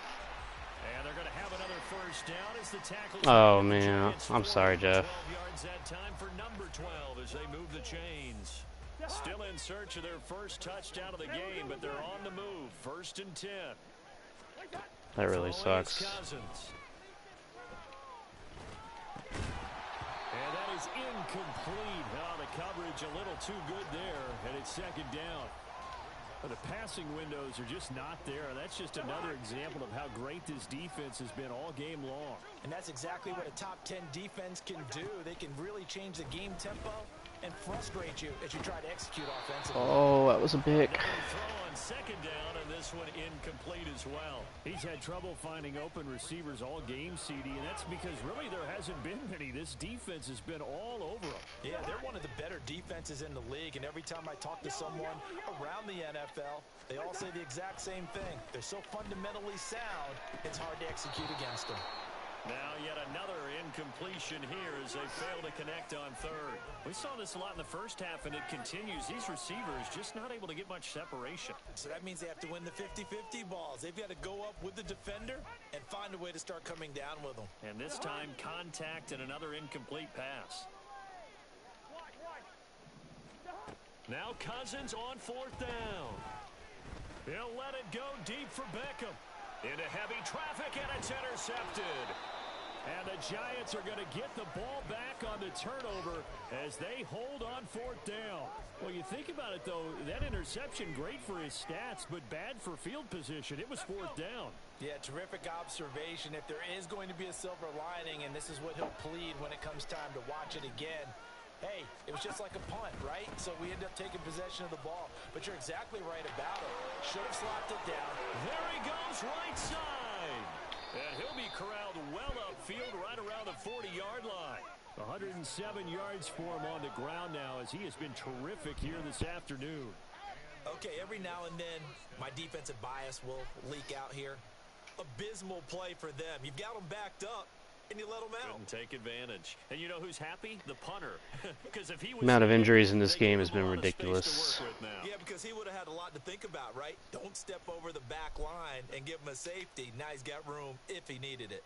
[SPEAKER 5] And they're going to have another first down as the tackle.
[SPEAKER 3] Oh, man. I'm sorry, Jeff.
[SPEAKER 1] 12 yards that time for number 12 as they move the chains. Still in search of their first touchdown of the game, but they're on the move. 1st and 10.
[SPEAKER 3] That really sucks.
[SPEAKER 5] Cousins. And that is incomplete. Oh, the coverage a little too good there, and it's 2nd down. But the passing windows are just not there. That's just another example of how great this defense has been all game long.
[SPEAKER 2] And that's exactly what a top 10 defense can do. They can really change the game tempo and frustrate you as you try to execute offensively.
[SPEAKER 3] Oh, that was a pick.
[SPEAKER 1] Throw on 2nd down, and this one incomplete as well.
[SPEAKER 5] He's had trouble finding open receivers all game, CD, and that's because really there hasn't been many. This defense has been all over them.
[SPEAKER 2] Yeah, they're one of the better defenses in the league, and every time I talk to someone around the NFL, they all say the exact same thing. They're so fundamentally sound, it's hard to execute against them.
[SPEAKER 5] Now yet another incompletion here as they fail to connect on third. We saw this a lot in the first half, and it continues. These receivers just not able to get much separation.
[SPEAKER 2] So that means they have to win the 50-50 balls. They've got to go up with the defender and find a way to start coming down with them.
[SPEAKER 5] And this time, contact and another incomplete pass. Now Cousins on fourth down. He'll let it go deep for Beckham. Into heavy traffic, and it's intercepted. And the Giants are going to get the ball back on the turnover as they hold on fourth down. Well, you think about it, though, that interception, great for his stats, but bad for field position. It was fourth down.
[SPEAKER 2] Yeah, terrific observation. If there is going to be a silver lining, and this is what he'll plead when it comes time to watch it again, hey, it was just like a punt, right? So we end up taking possession of the ball. But you're exactly right about it. Should have slapped it down.
[SPEAKER 5] There he goes, right side. And he'll be corralled well upfield right around the 40-yard line. 107 yards for him on the ground now as he has been terrific here this afternoon.
[SPEAKER 2] Okay, every now and then my defensive bias will leak out here. Abysmal play for them. You've got them backed up, and you let them out.
[SPEAKER 5] Couldn't take advantage. And you know who's happy? The punter. Because if he was
[SPEAKER 3] Amount of injuries in this game has been ridiculous.
[SPEAKER 2] Yeah, because he would have had a lot to think about, right? Don't step over the back line and give him a safety. Now he's got room if he needed it.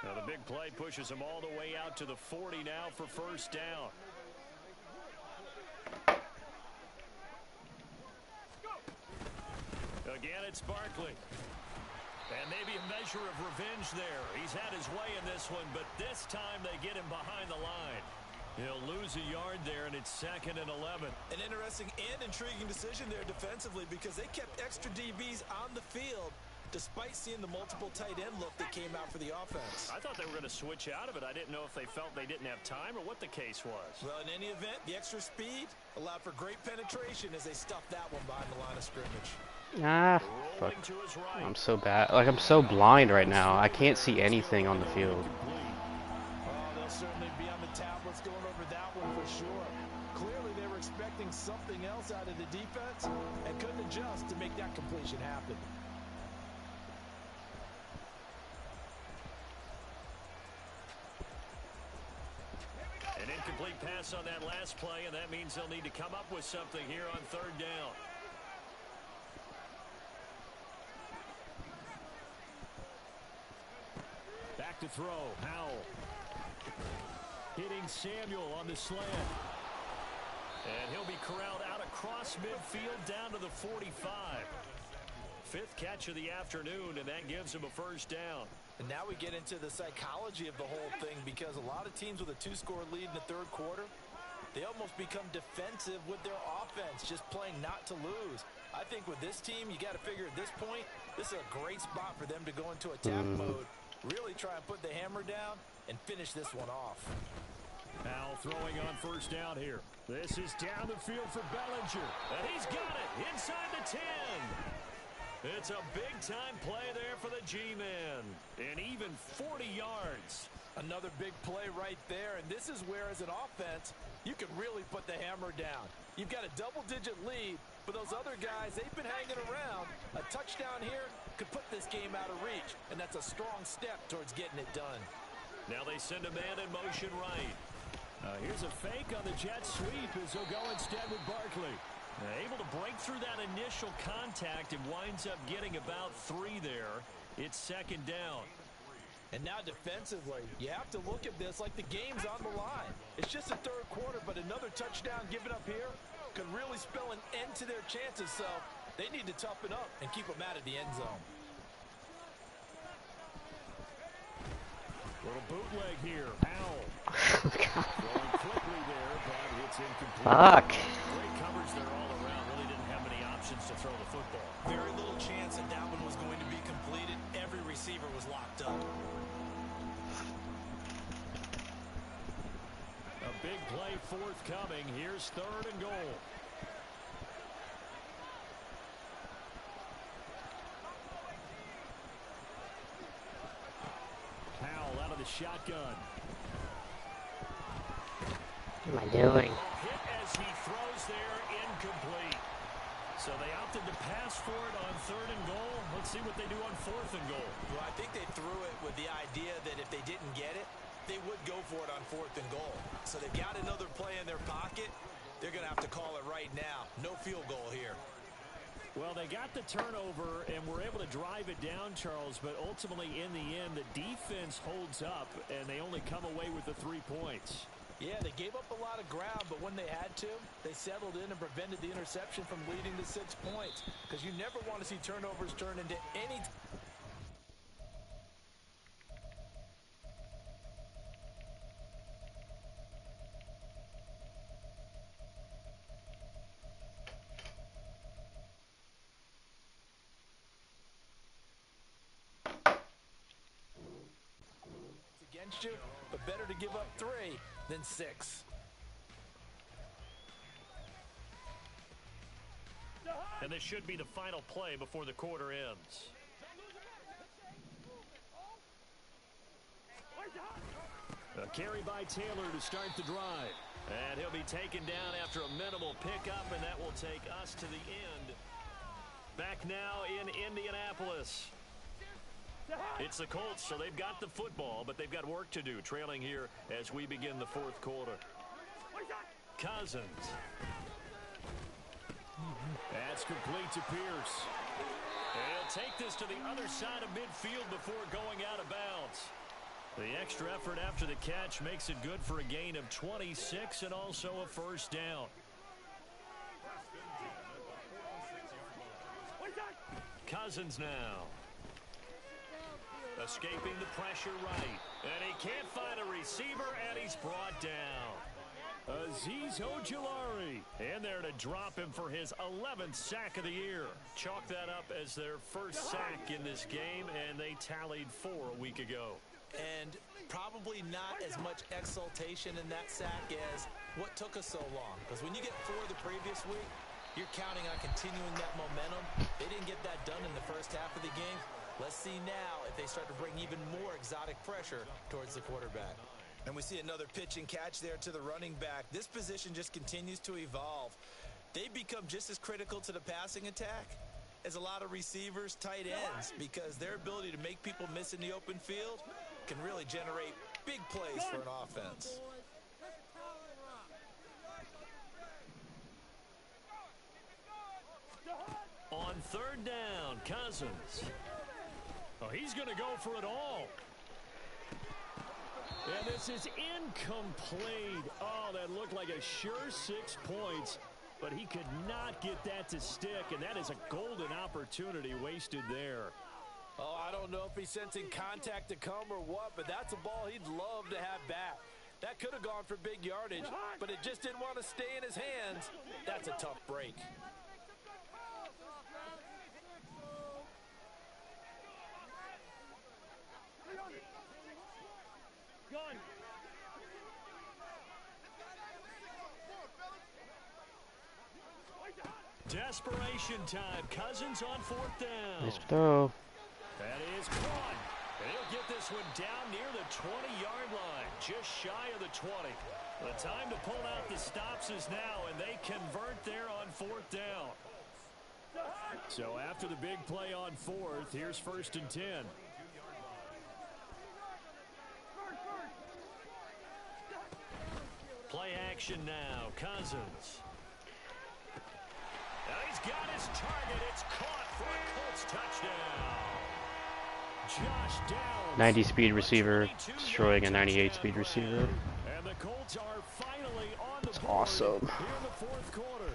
[SPEAKER 5] Now the big play pushes him all the way out to the 40 now for first down. Again, it's Barkley. And maybe a measure of revenge there. He's had his way in this one, but this time they get him behind the line. He'll lose a yard there, and it's 2nd and 11.
[SPEAKER 2] An interesting and intriguing decision there defensively because they kept extra DBs on the field despite seeing the multiple tight end look that came out for the offense.
[SPEAKER 5] I thought they were going to switch out of it. I didn't know if they felt they didn't have time or what the case was.
[SPEAKER 2] Well, in any event, the extra speed allowed for great penetration as they stuffed that one behind the line of scrimmage.
[SPEAKER 3] Ah, fuck. I'm so bad. Like, I'm so blind right now. I can't see anything on the field.
[SPEAKER 2] Oh, they'll certainly be on the tablets going over that one for sure. Clearly, they were expecting something else out of the defense and couldn't adjust to make that completion happen.
[SPEAKER 5] An incomplete pass on that last play, and that means they'll need to come up with something here on third down. Back to throw. Howell. Hitting Samuel on the slant. And he'll be corralled out across midfield down to the 45. 5th catch of the afternoon, and that gives him a first down.
[SPEAKER 2] And now we get into the psychology of the whole thing because a lot of teams with a 2-score lead in the third quarter, they almost become defensive with their offense, just playing not to lose. I think with this team, you got to figure at this point, this is a great spot for them to go into attack mode, really try and put the hammer down and finish this one off.
[SPEAKER 5] Now throwing on first down here. This is down the field for Bellinger. And he's got it inside the 10. It's a big-time play there for the G-Men. And even 40 yards.
[SPEAKER 2] Another big play right there. And this is where, as an offense, you can really put the hammer down. You've got a double-digit lead, but those other guys, they've been hanging around. A touchdown here could put this game out of reach. And that's a strong step towards getting it done.
[SPEAKER 5] Now they send a man in motion right. Here's a fake on the jet sweep as they'll go instead with Barkley. Able to break through that initial contact and winds up getting about 3 there. It's 2nd down.
[SPEAKER 2] And now defensively, you have to look at this like the game's on the line. It's just the third quarter, but another touchdown given up here could really spell an end to their chances. So they need to toughen up and keep them out of the end zone.
[SPEAKER 5] Little bootleg here. Howell. Going quickly there, but it's incomplete.
[SPEAKER 3] Fuck.
[SPEAKER 5] Great coverage there all around. Really didn't have many options to throw the football.
[SPEAKER 2] Very little chance that that one was going to be completed. Every receiver was locked up.
[SPEAKER 5] A big play forthcoming. Here's 3rd and goal. Howell out of the shotgun.
[SPEAKER 4] am I doing?
[SPEAKER 1] Hit as he throws there, incomplete. So they opted to pass for it on 3rd and goal. Let's see what they do on 4th and goal.
[SPEAKER 2] Well, I think they threw it with the idea that if they didn't get it, they would go for it on 4th and goal. So they've got another play in their pocket. They're going to have to call it right now. No field goal here.
[SPEAKER 5] Well, they got the turnover and were able to drive it down, Charles, but ultimately in the end, the defense holds up, and they only come away with the 3 points.
[SPEAKER 2] Yeah, they gave up a lot of ground, but when they had to, they settled in and prevented the interception from leading to 6 points. Because you never want to see turnovers turn into any... against you, but better to give up 3 than 6.
[SPEAKER 1] And this should be the final play before the quarter ends.
[SPEAKER 5] A carry by Taylor to start the drive.
[SPEAKER 1] And he'll be taken down after a minimal pickup, and that will take us to the end. Back now in Indianapolis. It's the Colts, so they've got the football, but they've got work to do, trailing here as we begin the 4th quarter. Cousins.
[SPEAKER 5] That's complete to Pierce.
[SPEAKER 1] And he'll take this to the other side of midfield before going out of bounds. The extra effort after the catch makes it good for a gain of 26 and also a first down. Cousins now. Escaping the pressure right. And he can't find a receiver, and he's brought down.
[SPEAKER 5] Azeez Ojulari in there to drop him for his 11th sack of the year.
[SPEAKER 1] Chalk that up as their first sack in this game, and they tallied 4 a week ago.
[SPEAKER 2] And probably not as much exultation in that sack as what took us so long. Because when you get 4 the previous week, you're counting on continuing that momentum. They didn't get that done in the first half of the game. Let's see now if they start to bring even more exotic pressure towards the quarterback. And we see another pitch and catch there to the running back. This position just continues to evolve. They become just as critical to the passing attack as a lot of receivers, tight ends, because their ability to make people miss in the open field can really generate big plays for an offense.
[SPEAKER 1] On 3rd down, Cousins.
[SPEAKER 5] Oh, he's going to go for it all. And this is incomplete. Oh, that looked like a sure 6 points, but he could not get that to stick, and that is a golden opportunity wasted there.
[SPEAKER 2] Oh, I don't know if he's sensing contact to come or what, but that's a ball he'd love to have back. That could have gone for big yardage, but it just didn't want to stay in his hands. That's a tough break.
[SPEAKER 1] Desperation time. Cousins on 4th down.
[SPEAKER 3] Nice throw.
[SPEAKER 1] That is caught. And he'll get this one down near the 20-yard line, just shy of the 20. The time to pull out the stops is now, and they convert there on 4th down.
[SPEAKER 5] So after the big play on 4th, here's 1st and 10.
[SPEAKER 1] Play action now. Cousins. Now he's got his target. It's caught for a Colts touchdown. Josh Downs.
[SPEAKER 3] 90 speed receiver destroying a 98 speed receiver.
[SPEAKER 5] And the Colts are finally on the
[SPEAKER 3] It's
[SPEAKER 5] board
[SPEAKER 3] awesome.
[SPEAKER 5] here in the 4th quarter.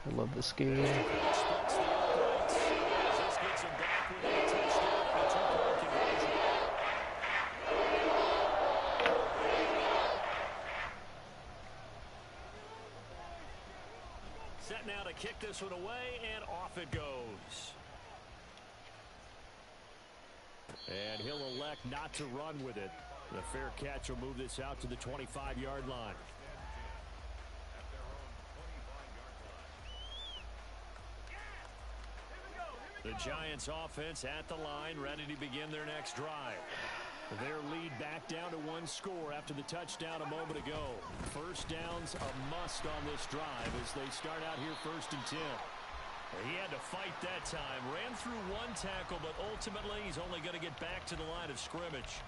[SPEAKER 3] I love this game.
[SPEAKER 1] This gets him back with a touchdown and a 2-point conversion. Set now to kick this one away, and off it goes.
[SPEAKER 5] And he'll elect not to run with it. The fair catch will move this out to the 25-yard line.
[SPEAKER 1] The Giants offense at the line, ready to begin their next drive.
[SPEAKER 5] Their lead back down to 1 score after the touchdown a moment ago. First down's a must on this drive as they start out here 1st and 10. He had to fight that time. Ran through 1 tackle, but ultimately he's only going to get back to the line of scrimmage.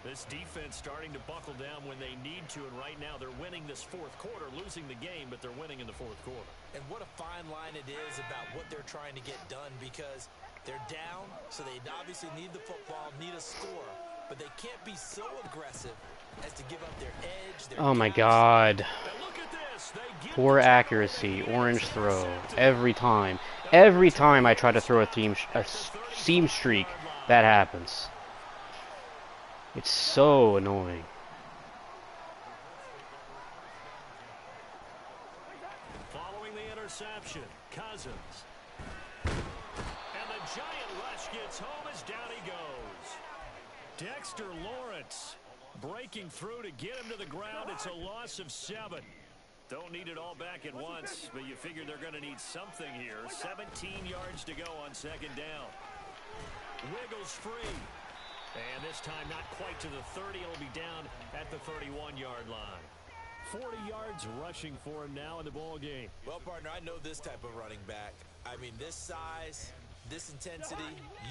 [SPEAKER 5] This defense starting to buckle down when they need to, and right now they're winning this 4th quarter, losing the game, but they're winning in the 4th quarter.
[SPEAKER 2] And what a fine line it is about what they're trying to get done, because they're down, so they obviously need the football, need a score, but they can't be so aggressive as to give up their edge.
[SPEAKER 3] Oh my God. Poor accuracy, orange throw, every time. Every time I try to throw a seam streak, that happens. It's so annoying.
[SPEAKER 5] Following the interception, Cousins. And the giant rush gets home as down he goes. Dexter Lawrence breaking through to get him to the ground. It's a loss of 7. Don't need it all back at once, but you figure they're going to need something here. 17 yards to go on 2nd down. Wiggles free. And this time not quite to the 30. It'll be down at the 31-yard line. 40 yards rushing for him now in the ball game.
[SPEAKER 2] Well, partner, I know this type of running back. I mean, this size, this intensity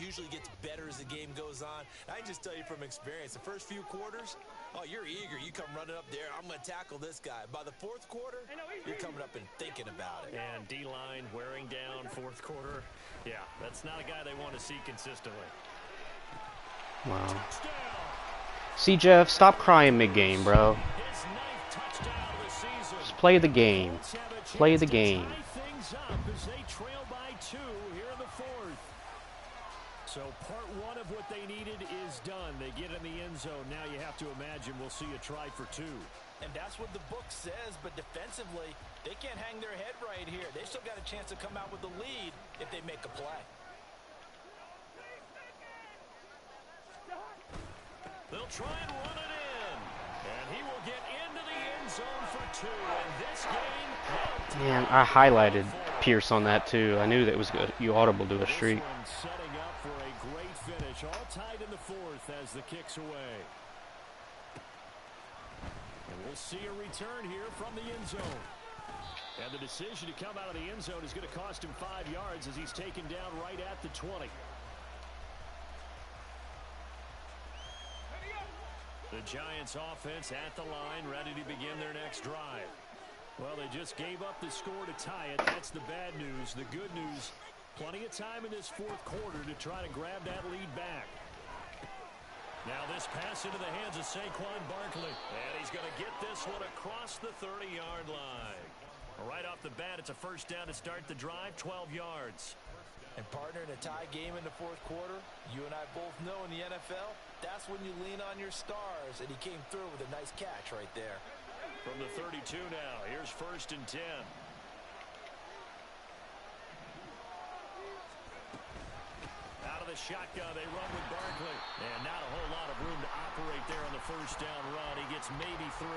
[SPEAKER 2] usually gets better as the game goes on. I can just tell you from experience, the first few quarters, oh, you're eager. You come running up there, I'm going to tackle this guy. By the 4th quarter, you're coming up and thinking about it.
[SPEAKER 5] And D-line wearing down 4th quarter. Yeah, that's not a guy they want to see consistently.
[SPEAKER 3] Wow. See, Jeff, stop crying mid-game, bro. Just play the game. Play the game.
[SPEAKER 5] So part 1 of what they needed is done. They get in the end zone. Now you have to imagine we'll see a try for 2.
[SPEAKER 2] And that's what the book says, but defensively, they can't hang their head right here. They've still got a chance to come out with the lead if they make a play.
[SPEAKER 5] They'll try and run it in. And he will get into the end zone for 2. And this game...
[SPEAKER 3] Man, I highlighted Pierce on that too. I knew that it was good. You audible to a streak.
[SPEAKER 5] Setting up for a great finish. All tied in the 4th as the kick's away. And we'll see a return here from the end zone. And the decision to come out of the end zone is going to cost him 5 yards as he's taken down right at the 20. The Giants offense at the line, ready to begin their next drive. Well, they just gave up the score to tie it. That's the bad news. The good news, plenty of time in this 4th quarter to try to grab that lead back. Now this pass into the hands of Saquon Barkley. And he's going to get this one across the 30-yard line. Right off the bat, it's a 1st down to start the drive, 12 yards.
[SPEAKER 2] And partner, in a tie game in the 4th quarter, you and I both know in the NFL, that's when you lean on your stars. And he came through with a nice catch right there.
[SPEAKER 5] From the 32 now, here's 1st and 10. Out of the shotgun, they run with Barkley. And not a whole lot of room to operate there on the 1st down run. He gets maybe 3.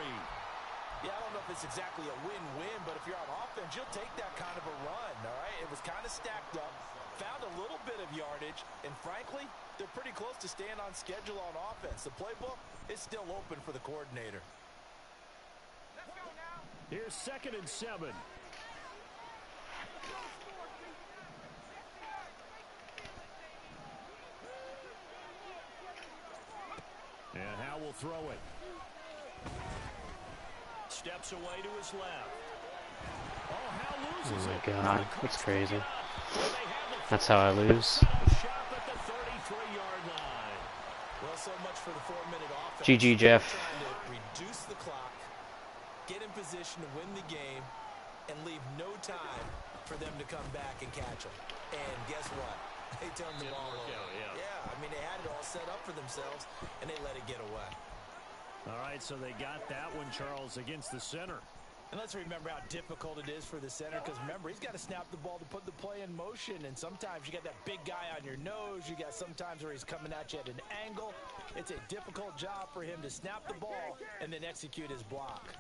[SPEAKER 2] Yeah, I don't know if it's exactly a win-win, but if you're on offense, you'll take that kind of a run, all right? It was kind of stacked up, found a little bit of yardage, and frankly, they're pretty close to staying on schedule on offense. The playbook is still open for the coordinator.
[SPEAKER 5] Here's 2nd and 7. And Howe will throw it. Steps away to his left. Oh, Howe loses
[SPEAKER 3] Oh
[SPEAKER 5] it.
[SPEAKER 3] my God, that's crazy. That's how I lose.
[SPEAKER 2] Well, so much for the 4-minute offense.
[SPEAKER 3] GG, Jeff.
[SPEAKER 2] Trying to reduce the clock, get in position to win the game, and leave no time for them to come back and catch them. And guess what? They turned the ball over. Yeah, I mean, they had it all set up for themselves, and they let it get away.
[SPEAKER 5] All right, so they got that one, Charles, against the center.
[SPEAKER 2] And let's remember how difficult it is for the center, because remember, he's got to snap the ball to put the play in motion, and sometimes you got that big guy on your nose. You got sometimes where he's coming at you at an angle. It's a difficult job for him to snap the ball and then execute his block.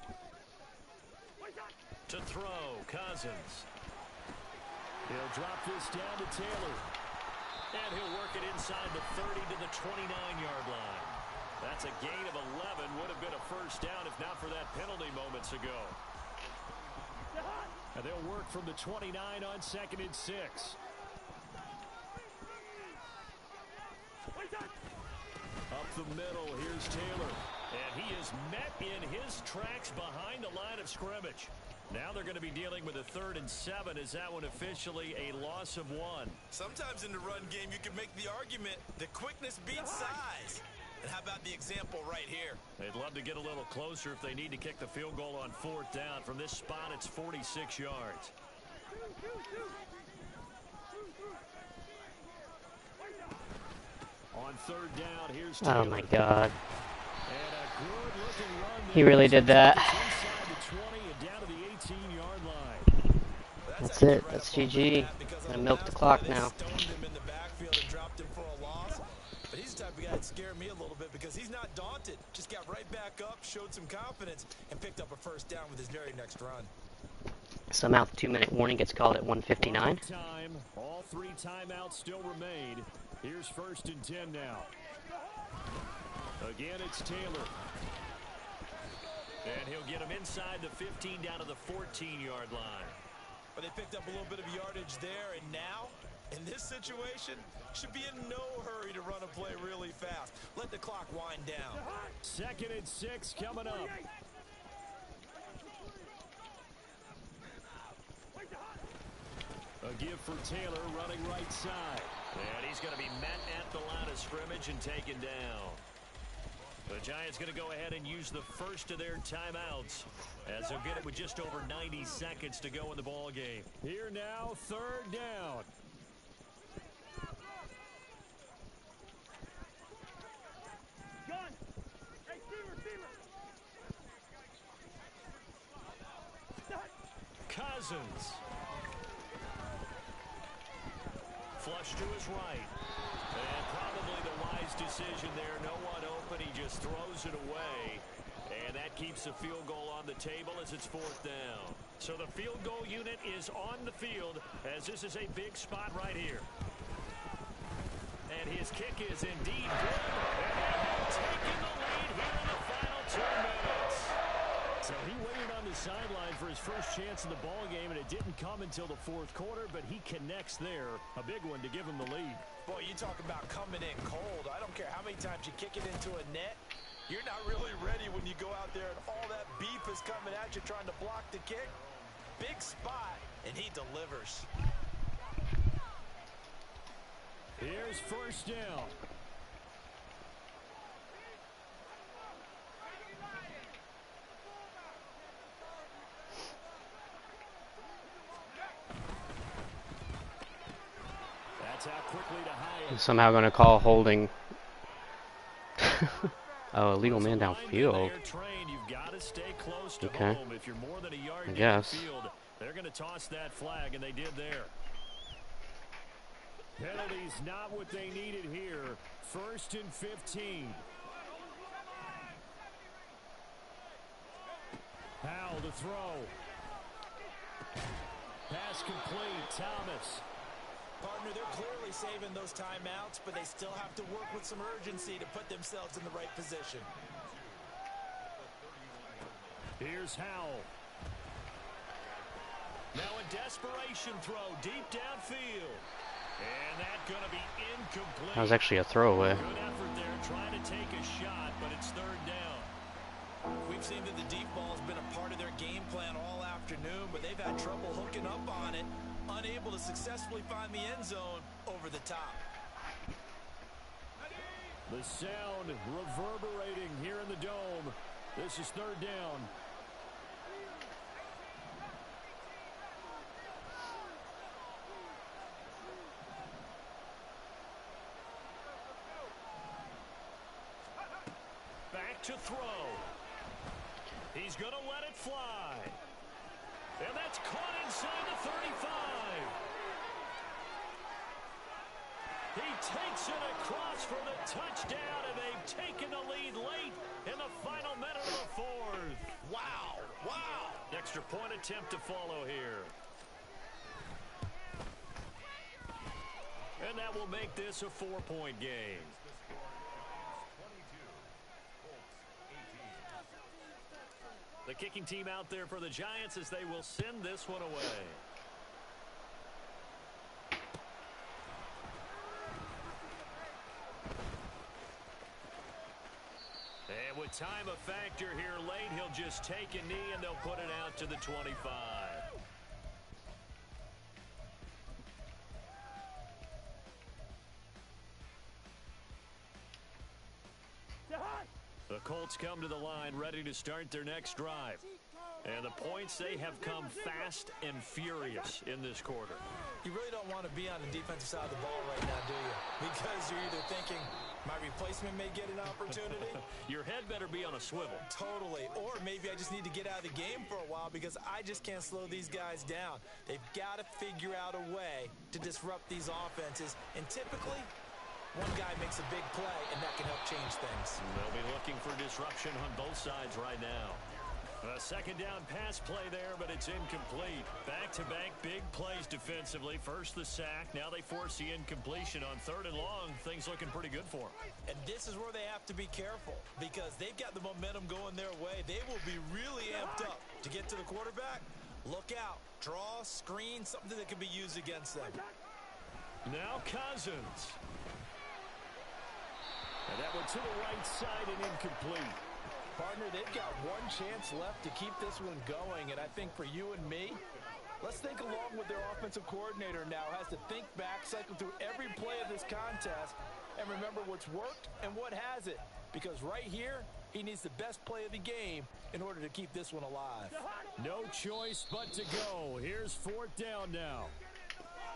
[SPEAKER 5] To throw, Cousins. He'll drop this down to Taylor. And he'll work it inside the 30 to the 29-yard line.
[SPEAKER 1] That's a gain of 11. Would have been a first down if not for that penalty moments ago.
[SPEAKER 5] And they'll work from the 29 on 2nd and 6. Up the middle, here's Taylor. And he is met in his tracks behind the line of scrimmage. Now they're going to be dealing with a 3rd and 7. Is that one officially a loss of 1?
[SPEAKER 2] Sometimes in the run game you can make the argument that quickness beats size. And how about the example right here?
[SPEAKER 1] They'd love to get a little closer if they need to kick the field goal on 4th down. From this spot, it's 46 yards.
[SPEAKER 5] On 3rd down, here's
[SPEAKER 3] Oh
[SPEAKER 5] Taylor.
[SPEAKER 3] my God.
[SPEAKER 5] And a good-looking run there.
[SPEAKER 3] He really did that.
[SPEAKER 5] Inside the 20 and down to the 18-yard line.
[SPEAKER 3] That's it. That's GG. Gonna milk the clock now.
[SPEAKER 2] Stoned him in the backfield and dropped him for a loss. But he's the type of guy that scared me a little bit because he's not daunted. Just got right back up, showed some confidence, and picked up a first down with his very next run.
[SPEAKER 3] Somehow the 2-minute warning gets called at 1:59.
[SPEAKER 5] Time. All 3 timeouts still remain. Here's 1st and 10 now. Again, it's Taylor.
[SPEAKER 1] And he'll get him inside the 15 down to the 14-yard line.
[SPEAKER 2] But they picked up a little bit of yardage there, and now, in this situation, should be in no hurry to run a play really fast. Let the clock wind down.
[SPEAKER 5] 2nd and 6 coming up. A give for Taylor running right side.
[SPEAKER 1] And he's going to be met at the line of scrimmage and taken down. The Giants going to go ahead and use the first of their timeouts as they'll get it with just over 90 seconds to go in the ball game.
[SPEAKER 5] Here now, 3rd down.
[SPEAKER 6] Gun. Hey, receiver.
[SPEAKER 1] Cousins. Flush to his right. And probably the wise decision there. No one open. He just throws it away. And that keeps the field goal on the table as it's 4th down. So the field goal unit is on the field as this is a big spot right here. And his kick is indeed good. And they have taken the lead here in the final 2 minutes.
[SPEAKER 5] So he waited on the sideline for his first chance in the ball game, and it didn't come until the 4th quarter, but he connects there. A big one to give him the lead.
[SPEAKER 2] Boy, you talk about coming in cold. I don't care how many times you kick it into a net. You're not really ready when you go out there and all that beef is coming at you trying to block the kick. Big spot, and he delivers.
[SPEAKER 5] Here's 1st down. That's out quickly to Hyatt.
[SPEAKER 3] Somehow going to call holding. Oh, illegal man downfield.
[SPEAKER 1] You've got to stay close to
[SPEAKER 3] Okay.
[SPEAKER 1] home. If you're more than a yard
[SPEAKER 3] I guess.
[SPEAKER 1] downfield, they're going to toss that flag, and they did there.
[SPEAKER 5] Penalties not what they needed here. 1st and 15. Howell to throw. Pass complete. Thomas.
[SPEAKER 2] Partner, they're clearly saving those timeouts, but they still have to work with some urgency to put themselves in the right position.
[SPEAKER 5] Here's Howell.
[SPEAKER 1] Now a desperation throw deep downfield. And that's going to be incomplete.
[SPEAKER 3] That was actually a throwaway.
[SPEAKER 1] Good effort there trying to take a shot, but it's 3rd down.
[SPEAKER 2] We've seen that the deep ball has been a part of their game plan all afternoon, but they've had trouble hooking up on it, unable to successfully find the end zone over the top.
[SPEAKER 5] The sound reverberating here in the dome. This is 3rd down.
[SPEAKER 1] Back to throw. He's going to let it fly. And that's caught inside the 35. He takes it across for the touchdown, and they've taken the lead late in the final minute of the 4th.
[SPEAKER 2] Wow, wow.
[SPEAKER 1] Extra point attempt to follow here. And that will make this a 4-point game. The kicking team out there for the Giants as they will send this one away. And with time a factor here late, he'll just take a knee and they'll put it out to the 25. The Colts come to the line ready to start their next drive. And the points, they have come fast and furious in this quarter.
[SPEAKER 2] You really don't want to be on the defensive side of the ball right now, do you? Because you're either thinking, my replacement may get an opportunity.
[SPEAKER 1] Your head better be on a swivel.
[SPEAKER 2] Totally. Or maybe I just need to get out of the game for a while because I just can't slow these guys down. They've got to figure out a way to disrupt these offenses. And typically, one guy makes a big play, and that can help change things.
[SPEAKER 1] They'll be looking for disruption on both sides right now. A second down pass play there, but it's incomplete. Back-to-back big plays defensively. First the sack. Now they force the incompletion on 3rd and long. Things looking pretty good for them.
[SPEAKER 2] And this is where they have to be careful because they've got the momentum going their way. They will be really amped up to get to the quarterback. Look out. Draw, screen, something that can be used against them.
[SPEAKER 5] Now Cousins. And that one to the right side and incomplete.
[SPEAKER 2] Partner, they've got one chance left to keep this one going, and I think for you and me, let's think along with their offensive coordinator now. Has to think back, cycle through every play of this contest, and remember what's worked and what hasn't. Because right here, he needs the best play of the game in order to keep this one alive.
[SPEAKER 5] No choice but to go. Here's 4th down now.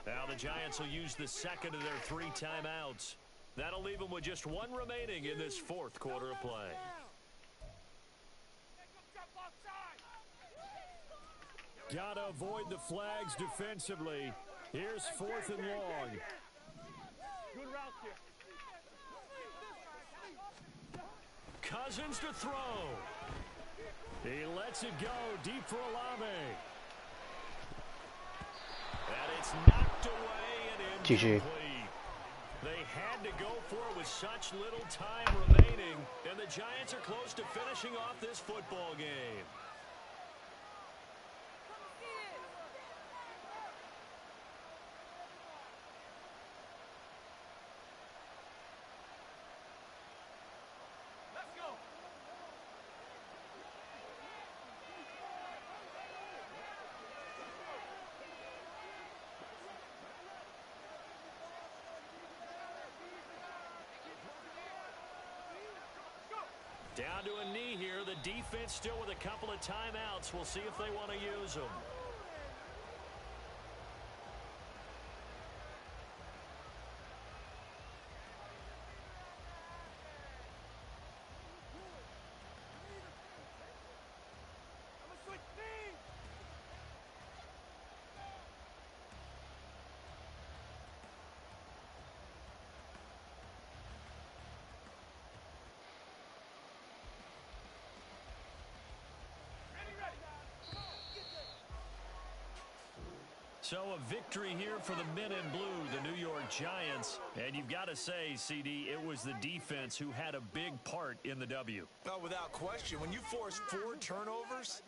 [SPEAKER 1] Now the Giants will use the second of their 3 timeouts. That'll leave them with just 1 remaining in this 4th quarter of play.
[SPEAKER 5] Gotta avoid the flags defensively. Here's 4th and long.
[SPEAKER 6] Good route here.
[SPEAKER 5] Cousins to throw. He lets it go deep for Olave.
[SPEAKER 1] And it's knocked away and incomplete. They had to go for it with such little time remaining, and the Giants are close to finishing off this football game. Down to a knee here. The defense still with a couple of timeouts. We'll see if they want to use them. So a victory here for the men in blue, the New York Giants. And you've got to say, CD, it was the defense who had a big part in the W.
[SPEAKER 2] Well, without question, when you force 4 turnovers,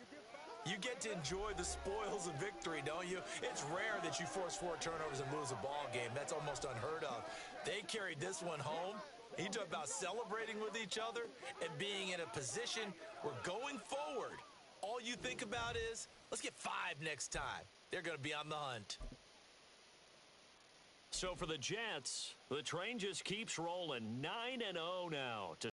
[SPEAKER 2] you get to enjoy the spoils of victory, don't you? It's rare that you force 4 turnovers and lose a ball game. That's almost unheard of. They carried this one home. You talk about celebrating with each other and being in a position where going forward, all you think about is, let's get 5 next time. They're going to be on the hunt.
[SPEAKER 1] So for the Jets, the train just keeps rolling 9-0 now to